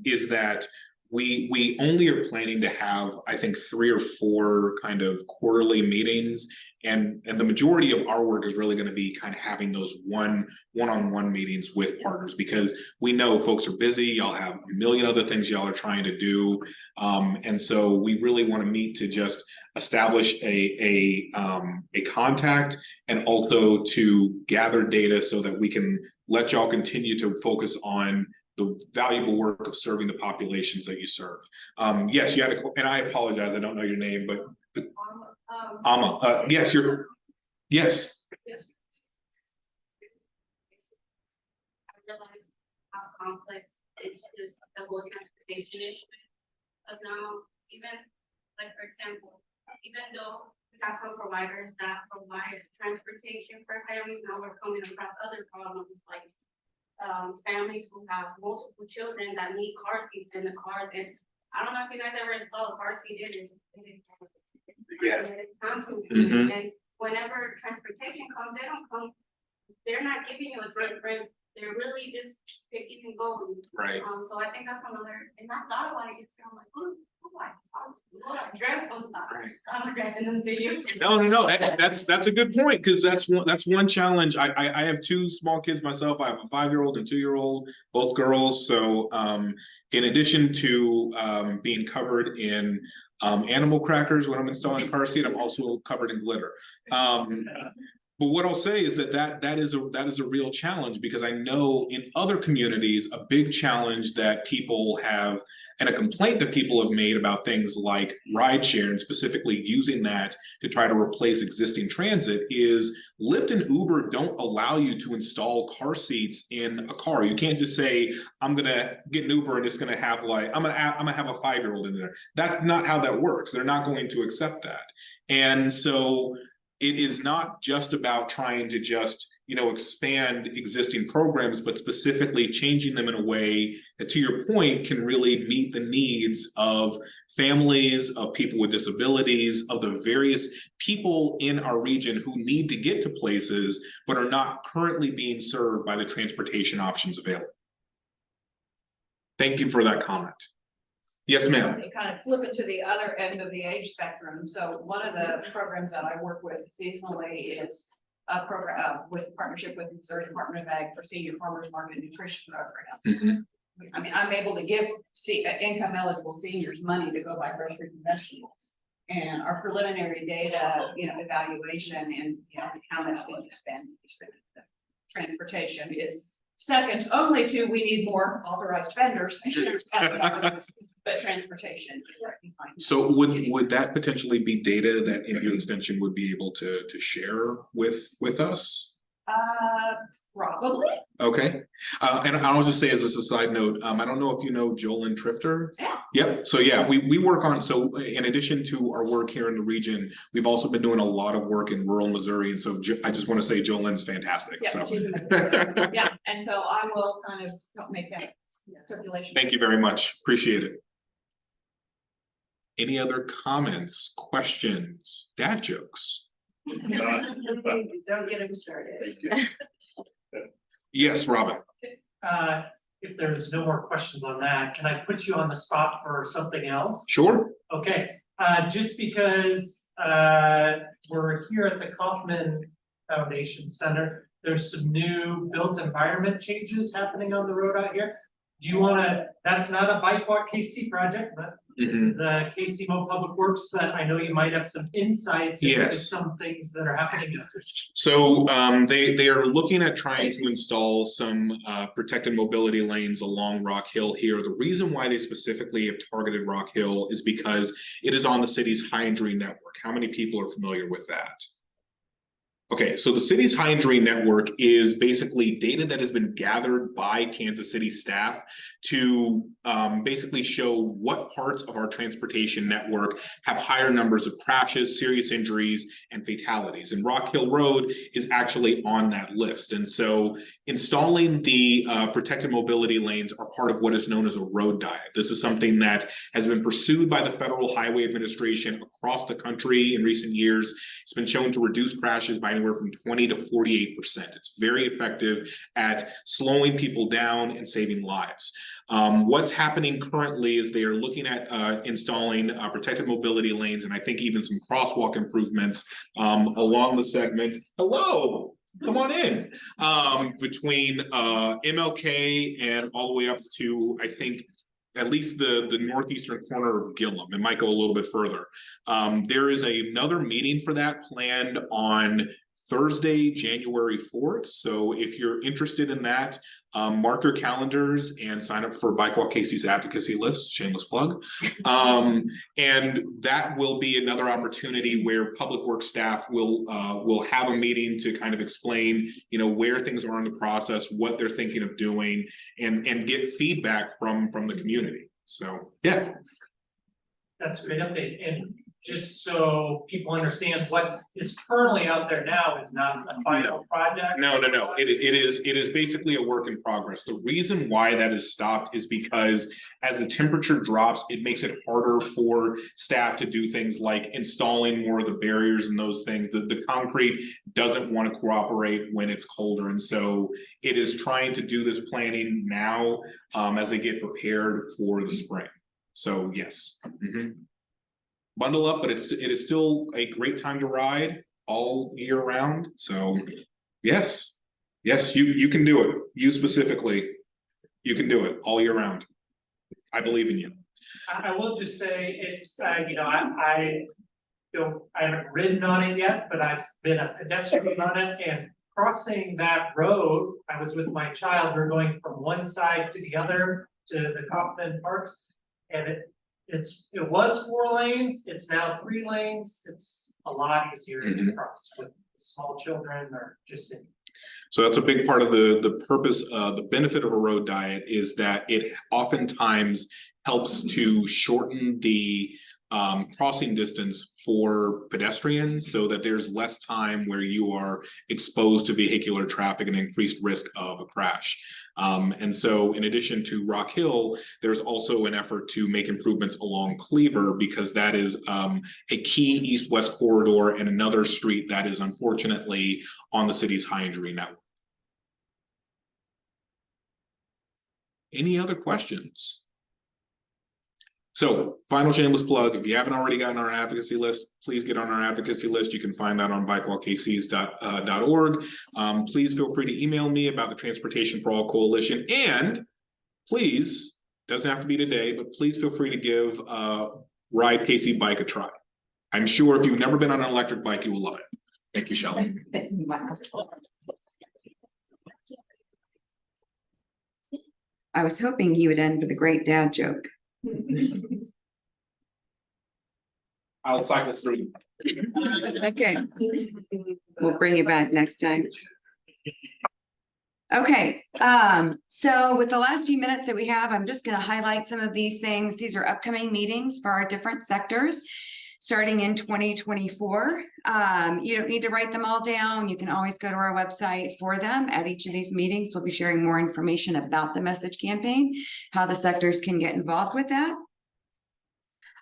Is that we only are planning to have, I think, 3 or 4 kind of quarterly meetings, and the majority of our work is really going to be kind of having those one-on-one meetings with partners, because we know folks are busy. Y'all have a million other things y'all are trying to do, and so we really want to meet to just establish a contact, and also to gather data so that we can let y'all continue to focus on the valuable work of serving the populations that you serve. Yes, you had and I apologize, I don't know your name, but Amma, yes, yes. I realize how complex it's just the whole transportation issue. Because now, even like for example, even though we have some providers that provide transportation for families, now we're coming across other problems like families who have multiple children that need car seats in the cars. And I don't know if you guys ever install a car seat in it. Yes. And whenever transportation comes, they're not giving you a direct print. They're really just picking and going. Right. So I think that's another, and I thought about it, I'm like, who like, talk to me, what I dress those stuff, so I'm addressing them to you. No. That's a good point, because that's one challenge. I have two small kids myself. I have a 5-year-old and 2-year-old, both girls. So in addition to being covered in animal crackers when I'm installing a car seat, I'm also covered in glitter. But what I'll say is that is a real challenge, because I know in other communities, a big challenge that people have, and a complaint that people have made about things like rideshare, and specifically using that to try to replace existing transit, is Lyft and Uber don't allow you to install car seats in a car. You can't just say, I'm gonna get an Uber and it's gonna have like, I'm gonna have a 5-year-old in there. That's not how that works. They're not going to accept that. And so it is not just about trying to just, expand existing programs, but specifically changing them in a way that, to your point, can really meet the needs of families, of people with disabilities, of the various people in our region who need to get to places, but are not currently being served by the transportation options available. Thank you for that comment. Yes, ma'am. They kind of flip it to the other end of the age spectrum. So one of the programs that I work with seasonally is a program with partnership with Missouri Department of Ag for Senior Farmers Market Nutrition Program. I mean, I'm able to give income eligible seniors money to go buy groceries and vegetables. And our preliminary data, evaluation and how much did you spend? Transportation is second only to we need more authorized vendors. But transportation. So would that potentially be data that MU Extension would be able to share with us? Probably. Okay. And I'll just say as a side note, I don't know if you know Jolyn Trifter. Yeah. Yep. So yeah, we work on, so in addition to our work here in the region, we've also been doing a lot of work in rural Missouri. And so I just want to say Jolyn's fantastic. Yeah, So. yeah, and so I will kind of help make that circulation. Thank you very much. Appreciate it. Any other comments, questions, dad jokes? Don't get him started. Yes, Robin. If there's no more questions on that, can I put you on the spot for something else? Sure. Okay, just because we're here at the Kaufman Foundation Center, there's some new built environment changes happening on the road out here. Do you wanna, that's not a Bike Walk KC project, but this is the KC Mo Public Works, but I know you might have some insights into some things that are happening. So they are looking at trying to install some protected mobility lanes along Rock Hill here. The reason why they specifically have targeted Rock Hill is because it is on the city's High and Dry network. How many people are familiar with that? Okay, so the city's High and Dry network is basically data that has been gathered by Kansas City staff to basically show what parts of our transportation network have higher numbers of crashes, serious injuries, and fatalities. And Rock Hill Road is actually on that list. And so installing the protected mobility lanes are part of what is known as a road diet. This is something that has been pursued by the Federal Highway Administration across the country in recent years. It's been shown to reduce crashes by anywhere from 20 to 48%. It's very effective at slowing people down and saving lives. What's happening currently is they are looking at installing protected mobility lanes, and I think even some crosswalk improvements along the segment. Hello. Come on in. Between MLK and all the way up to, I think, at least the northeastern corner of Gillum. It might go a little bit further. There is another meeting for that planned on Thursday, January 4th. So if you're interested in that, mark your calendars and sign up for Bike Walk KC's advocacy list, shameless plug. And that will be another opportunity where public works staff will have a meeting to kind of explain, where things are in the process, what they're thinking of doing, and get feedback from the community. So yeah. That's a great update. And just so people understand, what is currently out there now is not a final project. No. It is basically a work in progress. The reason why that is stopped is because as the temperature drops, it makes it harder for staff to do things like installing more of the barriers and those things. The concrete doesn't want to cooperate when it's colder. And so it is trying to do this planning now as they get prepared for the spring. So yes. Bundle up, but it is still a great time to ride all year round. So yes, you can do it. You specifically, you can do it all year round. I believe in you. I will just say it's, you know, I haven't ridden on it yet, but I've been a pedestrian on it, and crossing that road, I was with my child, we're going from one side to the other to the Kaufman Parks. And it was 4 lanes, it's now 3 lanes, it's a lot easier to cross with small children or just. So that's a big part of the purpose, the benefit of a road diet is that it oftentimes helps to shorten the crossing distance for pedestrians so that there's less time where you are exposed to vehicular traffic and increased risk of a crash. And so in addition to Rock Hill, there's also an effort to make improvements along Cleaver because that is a key east-west corridor and another street that is unfortunately on the city's high injury network. Any other questions? So final shameless plug, if you haven't already gotten our advocacy list, please get on our advocacy list. You can find that on bikewalkcs.org. Please feel free to email me about the Transportation for All Coalition. And please, doesn't have to be today, but please feel free to give Ride KC Bike a try. I'm sure if you've never been on an electric bike, you will love it. Thank you, Shelley. I was hoping you would end with a great dad joke. I'll cycle through. Okay. We'll bring you back next time. Okay, so with the last few minutes that we have, I'm just going to highlight some of these things. These are upcoming meetings for our different sectors starting in 2024. You don't need to write them all down. You can always go to our website for them. At each of these meetings, we'll be sharing more information about the message campaign, how the sectors can get involved with that.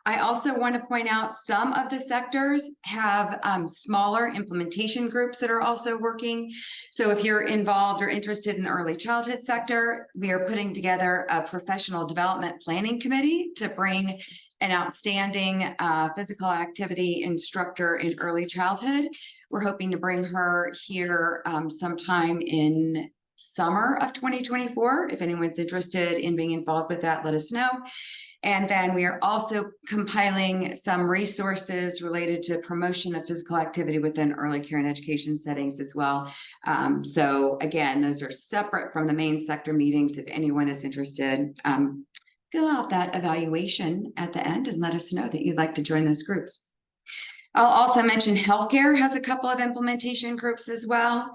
I also want to point out some of the sectors have smaller implementation groups that are also working. So if you're involved or interested in the early childhood sector, we are putting together a professional development planning committee to bring an outstanding physical activity instructor in early childhood. We're hoping to bring her here sometime in summer of 2024. If anyone's interested in being involved with that, let us know. And then we are also compiling some resources related to promotion of physical activity within early care and education settings as well. So again, those are separate from the main sector meetings. If anyone is interested, fill out that evaluation at the end and let us know that you'd like to join those groups. I'll also mention healthcare has a couple of implementation groups as well.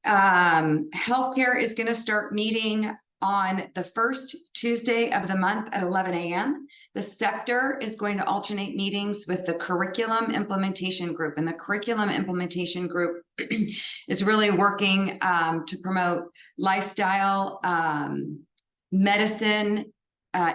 Healthcare is going to start meeting on the first Tuesday of the month at 11 a.m. The sector is going to alternate meetings with the curriculum implementation group, and the curriculum implementation group is really working to promote lifestyle medicine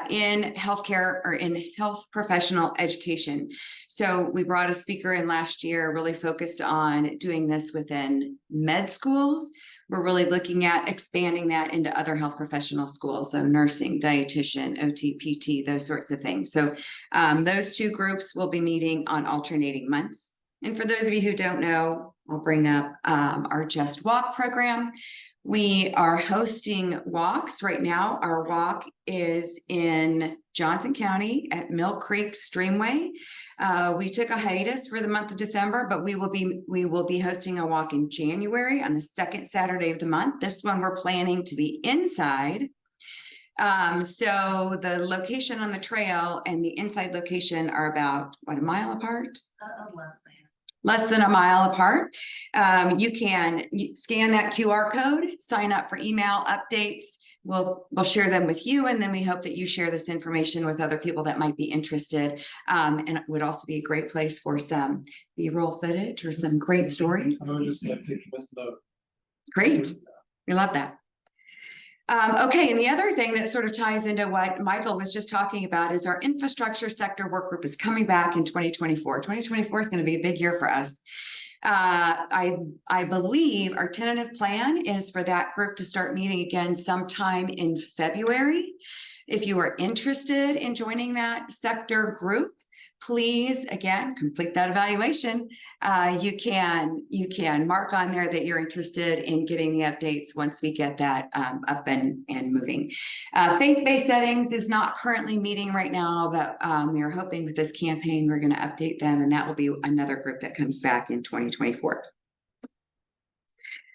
in healthcare or in health professional education. So we brought a speaker in last year, really focused on doing this within med schools. We're really looking at expanding that into other health professional schools, so nursing, dietitian, OT, PT, those sorts of things. So those two groups will be meeting on alternating months. And for those of you who don't know, I'll bring up our Just Walk program. We are hosting walks right now. Our walk is in Johnson County at Mill Creek Streamway. We took a hiatus for the month of December, but we will be hosting a walk in January on the second Saturday of the month. This one we're planning to be inside. So the location on the trail and the inside location are about, what, a mile apart? Less than a mile apart. You can scan that QR code, sign up for email updates. We'll share them with you, and then we hope that you share this information with other people that might be interested. And it would also be a great place for some B-roll footage or some great stories. Great, we love that. Okay, and the other thing that sort of ties into what Michael was just talking about is our infrastructure sector work group is coming back in 2024. 2024 is going to be a big year for us. I believe our tentative plan is for that group to start meeting again sometime in February. If you are interested in joining that sector group, please, again, complete that evaluation. You can mark on there that you're interested in getting the updates once we get that up and moving. Faith-based settings is not currently meeting right now, but we are hoping with this campaign, we're going to update them, and that will be another group that comes back in 2024.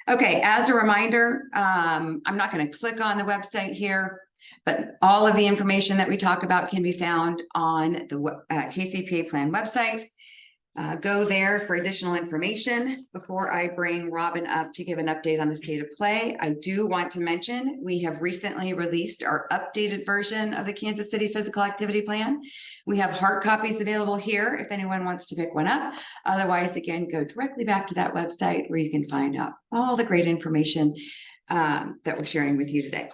Okay, as a reminder, I'm not going to click on the website here, but all of the information that we talk about can be found on the KCPA plan website. Go there for additional information. Before I bring Robin up to give an update on the state of play, I do want to mention we have recently released our updated version of the Kansas City Physical Activity Plan. We have hard copies available here if anyone wants to pick one up. Otherwise, again, go directly back to that website where you can find out all the great information that we're sharing with you today.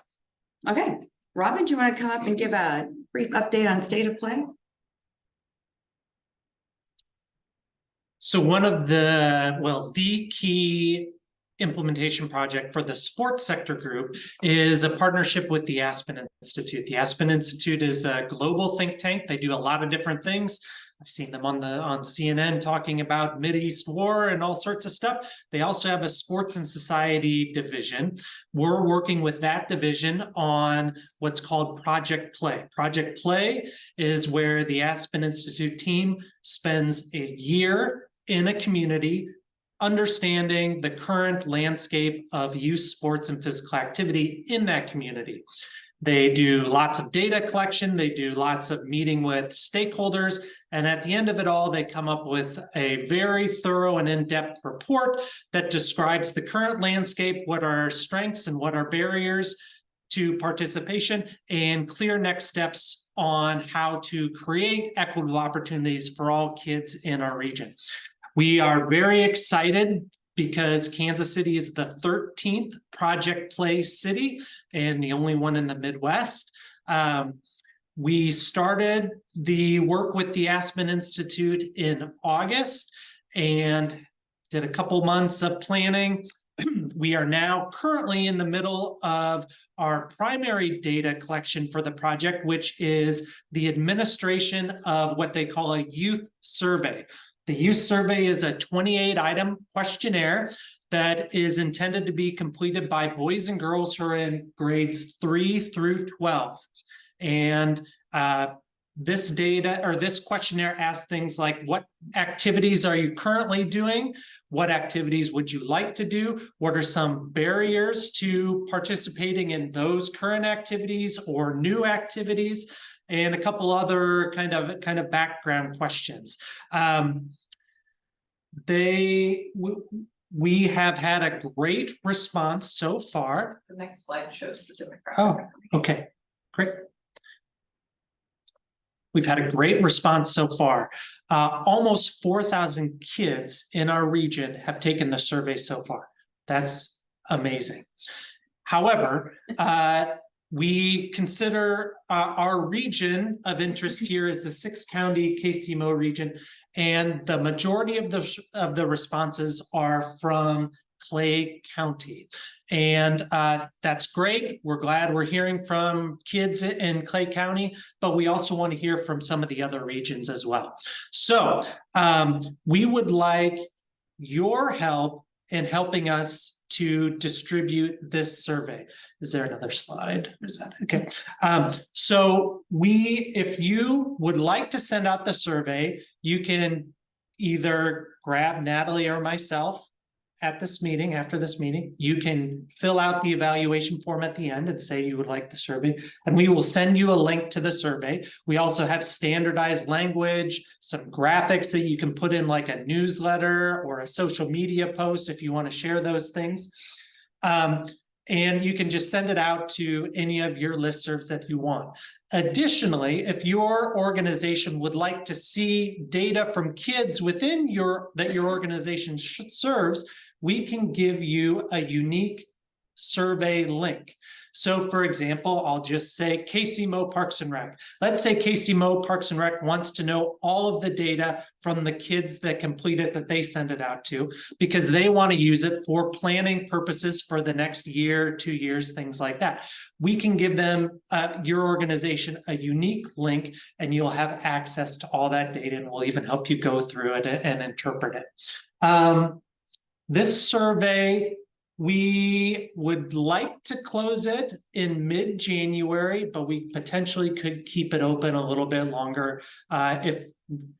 Okay, Robin, do you want to come up and give a brief update on state of play? So one of the key implementation project for the sports sector group is a partnership with the Aspen Institute. The Aspen Institute is a global think tank. They do a lot of different things. I've seen them on CNN talking about Mideast war and all sorts of stuff. They also have a sports and society division. We're working with that division on what's called Project Play. Project Play is where the Aspen Institute team spends a year in a community understanding the current landscape of youth sports and physical activity in that community. They do lots of data collection, they do lots of meeting with stakeholders, and at the end of it all, they come up with a very thorough and in-depth report that describes the current landscape, what are our strengths and what are barriers to participation, and clear next steps on how to create equitable opportunities for all kids in our region. We are very excited because Kansas City is the 13th Project Play city and the only one in the Midwest. We started the work with the Aspen Institute in August and did a couple months of planning. We are now currently in the middle of our primary data collection for the project, which is the administration of what they call a youth survey. The youth survey is a 28-item questionnaire that is intended to be completed by boys and girls who are in grades 3 through 12. And this data or this questionnaire asks things like, what activities are you currently doing? What activities would you like to do? What are some barriers to participating in those current activities or new activities? And a couple other kind of background questions. We have had a great response so far. The next slide shows the demographic. Oh, okay, great. We've had a great response so far. Almost 4,000 kids in our region have taken the survey so far. That's amazing. However, we consider our region of interest here is the 6-county KCMO region, and the majority of the responses are from Clay County. And that's great. We're glad we're hearing from kids in Clay County, but we also want to hear from some of the other regions as well. So we would like your help in helping us to distribute this survey. Is there another slide? Is that okay? So if you would like to send out the survey, you can either grab Natalie or myself at this meeting, after this meeting. You can fill out the evaluation form at the end and say you would like the survey, and we will send you a link to the survey. We also have standardized language, some graphics that you can put in like a newsletter or a social media post if you want to share those things. And you can just send it out to any of your listservs that you want. Additionally, if your organization would like to see data from kids within that your organization serves, we can give you a unique survey link. So for example, I'll just say KC Mo Parks and Rec. Let's say KC Mo Parks and Rec wants to know all of the data from the kids that complete it that they send it out to, because they want to use it for planning purposes for the next year, 2 years, things like that. We can give them, your organization, a unique link, and you'll have access to all that data, and we'll even help you go through it and interpret it. This survey, we would like to close it in mid-January, but we potentially could keep it open a little bit longer. If,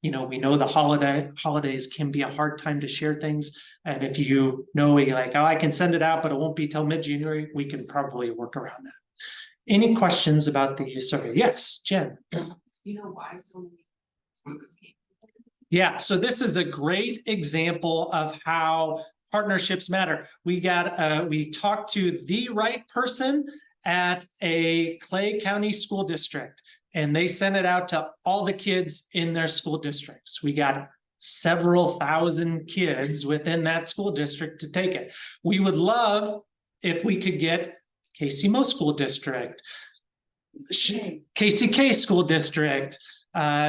we know the holidays can be a hard time to share things. And if you're like, oh, I can send it out, but it won't be till mid-January, we can probably work around that. Any questions about the survey? Yes, Jen. You know why so many sponsors came? Yeah, so this is a great example of how partnerships matter. We talked to the right person at a Clay County school district, and they sent it out to all the kids in their school districts. We got several thousand kids within that school district to take it. We would love if we could get KC Mo School District, KCK School District,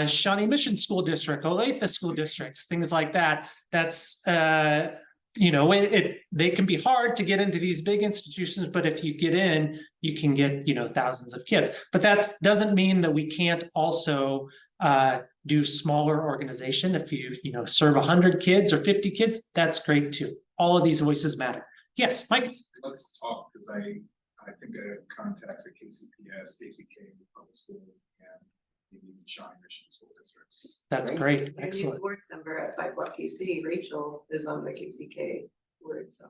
Shawnee Mission School District, Olathe School Districts, things like that. That's they can be hard to get into these big institutions, but if you get in, you can get thousands of kids. But that doesn't mean that we can't also do smaller organization. If you serve 100 kids or 50 kids, that's great too. All of these voices matter. Yes, Mike. Let's talk, because I think I have contacts at KCPS, KCK, public school, and maybe the Shawnee Mission School Districts. That's great. And the Excellent. board member at Bike KC, Rachel, is on the KCK board, so.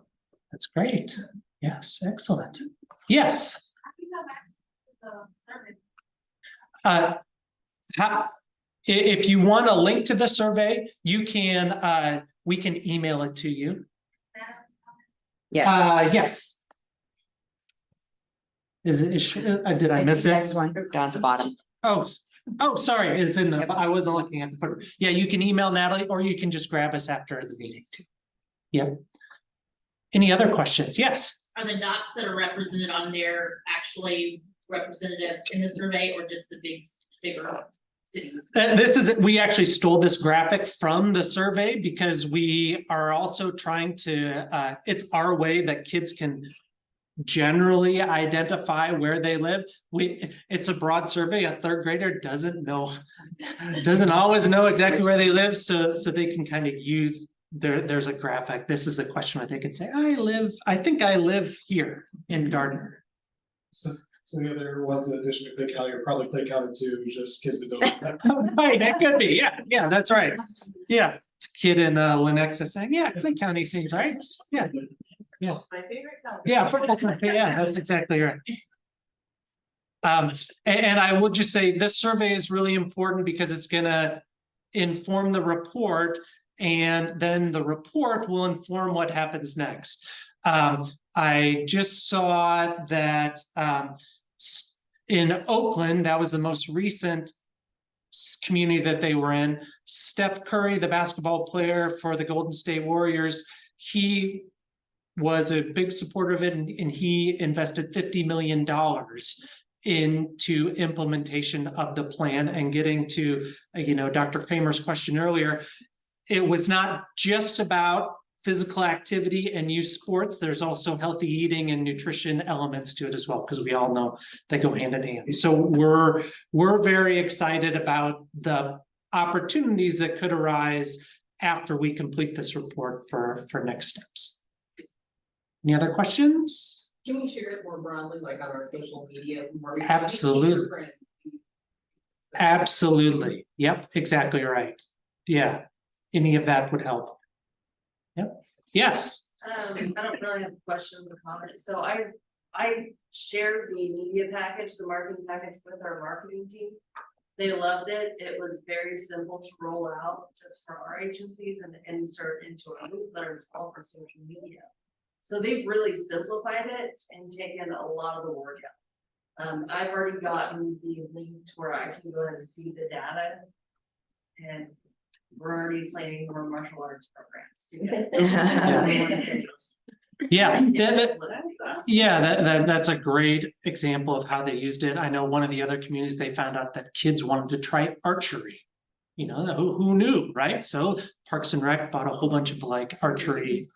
That's great. Yes, excellent. Yes. If you want a link to the survey, you can. We can email it to you. Yes. Did I miss it? Next one, down at the bottom. Oh, sorry. It's in the. I wasn't looking at the footer. Yeah, you can email Natalie, or you can just grab us after the meeting too. Yep. Any other questions? Yes. Are the dots that are represented on there actually representative in the survey, or just the bigger cities? We actually stole this graphic from the survey because we are also trying to, it's our way that kids can generally identify where they live. It's a broad survey. A third grader doesn't always know exactly where they live. So they can kind of use there's a graphic. This is a question where they can say, I think I live here in Gardner. So the other ones in addition to Clay County are probably Clay County too, just kids that don't. Right, that could be. Yeah, that's right. Yeah, it's a kid in Lenexa saying, yeah, Clay County seems right. Yeah. Yeah. My favorite color. Yeah, that's exactly right. And I will just say this survey is really important because it's going to inform the report, and then the report will inform what happens next. I just saw that in Oakland, that was the most recent community that they were in. Steph Curry, the basketball player for the Golden State Warriors, he was a big supporter of it, and he invested $50 million into implementation of the plan. And getting to, Dr. Kramer's question earlier, it was not just about physical activity and youth sports. There's also healthy eating and nutrition elements to it as well, because we all know they go hand in hand. So we're very excited about the opportunities that could arise after we complete this report for next steps. Any other questions? Can we share it more broadly, like on our social media? Absolutely. Absolutely. Yep, exactly right. Yeah, any of that would help. Yep. Yes. I don't really have a question or comment. So I shared the media package, the marketing package with our marketing team. They loved it. It was very simple to roll out just for our agencies and insert into our newsletters, all for social media. So they've really simplified it and taken a lot of the work out. I've already gotten the link to where I can go and see the data, and we're already planning more martial arts programs. Yeah, that's a great example of how they used it. I know one of the other communities, they found out that kids wanted to try archery. You know, who knew, right? So Parks and Rec bought a whole bunch of like archery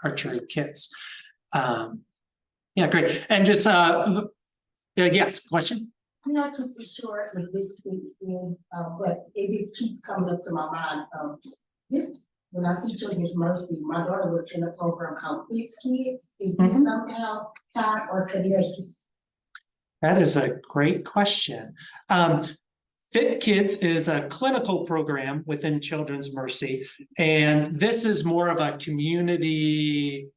kits. Yeah, great. And just yes, question? I'm not too sure with this week's thing, but it just keeps coming up to my mind. This, when I see Children's Mercy, my daughter was in a program called Kids Kids. Is this somehow tied or connected? That is a great question. Fit Kids is a clinical program within Children's Mercy, and this is more of a community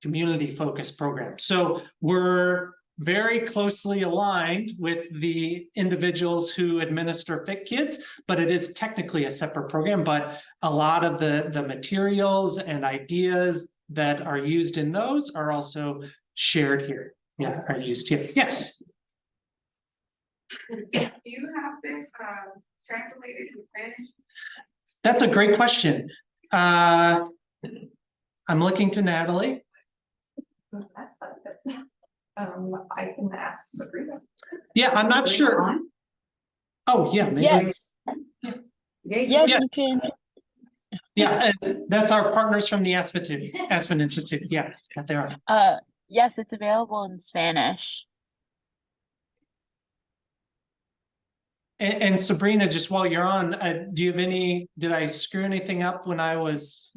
focused program. So we're very closely aligned with the individuals who administer Fit Kids, but it is technically a separate program. But a lot of the materials and ideas that are used in those are also shared here. Yeah, are used here. Yes. Do you have this translated to Spanish? That's a great question. I'm looking to Natalie. I can ask Sabrina. Yeah, I'm not sure. Oh, yeah. Maybe. Yes. Yes, Yeah. you can. Yeah, that's our partners from the Aspen Institute. Yeah, they are. Yes, it's available in Spanish. And Sabrina, just while you're on, do you have did I screw anything up when I was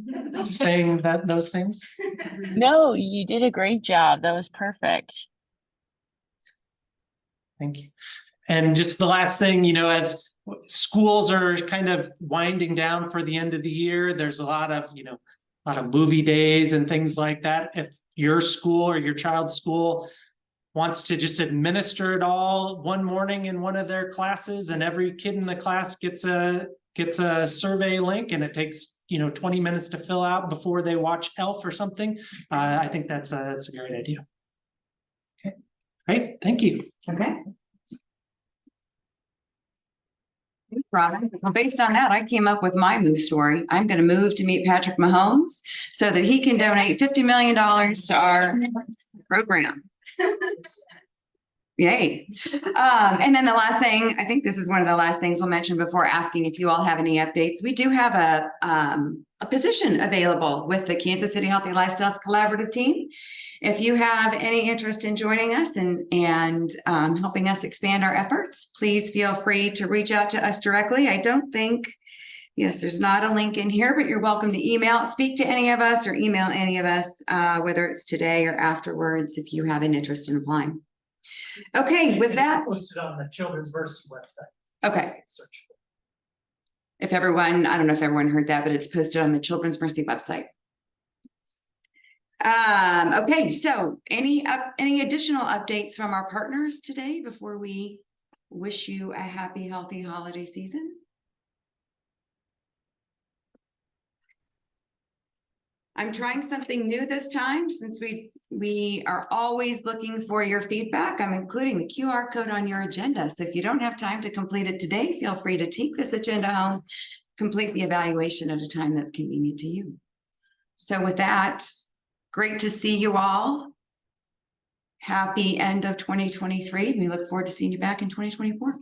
saying those things? No, you did a great job. That was perfect. Thank you. And just the last thing, you know, as schools are kind of winding down for the end of the year, there's a lot of movie days and things like that. If your school or your child's school wants to just administer it all one morning in one of their classes, and every kid in the class gets a survey link, and it takes 20 minutes to fill out before they watch Elf or something. I think that's a great idea. Okay, great, thank you. Okay. Robin. Well, based on that, I came up with my move story. I'm going to move to meet Patrick Mahomes so that he can donate $50 million to our program. Yay. And then the last thing, I think this is one of the last things we'll mention before asking if you all have any updates. We do have a position available with the Kansas City Healthy Lifestyles Collaborative team. If you have any interest in joining us and helping us expand our efforts, please feel free to reach out to us directly. I don't think, yes, there's not a link in here, but you're welcome to speak to any of us or email any of us, whether it's today or afterwards, if you have an interest in applying. Okay, with that. Posted on the Children's Mercy website. Okay. I don't know if everyone heard that, but it's posted on the Children's Mercy website. Okay, so any additional updates from our partners today before we wish you a happy, healthy holiday season? I'm trying something new this time since we are always looking for your feedback. I'm including the QR code on your agenda. So if you don't have time to complete it today, feel free to take this agenda home, complete the evaluation at a time that's convenient to you. So with that, great to see you all. Happy end of 2023. We look forward to seeing you back in 2024.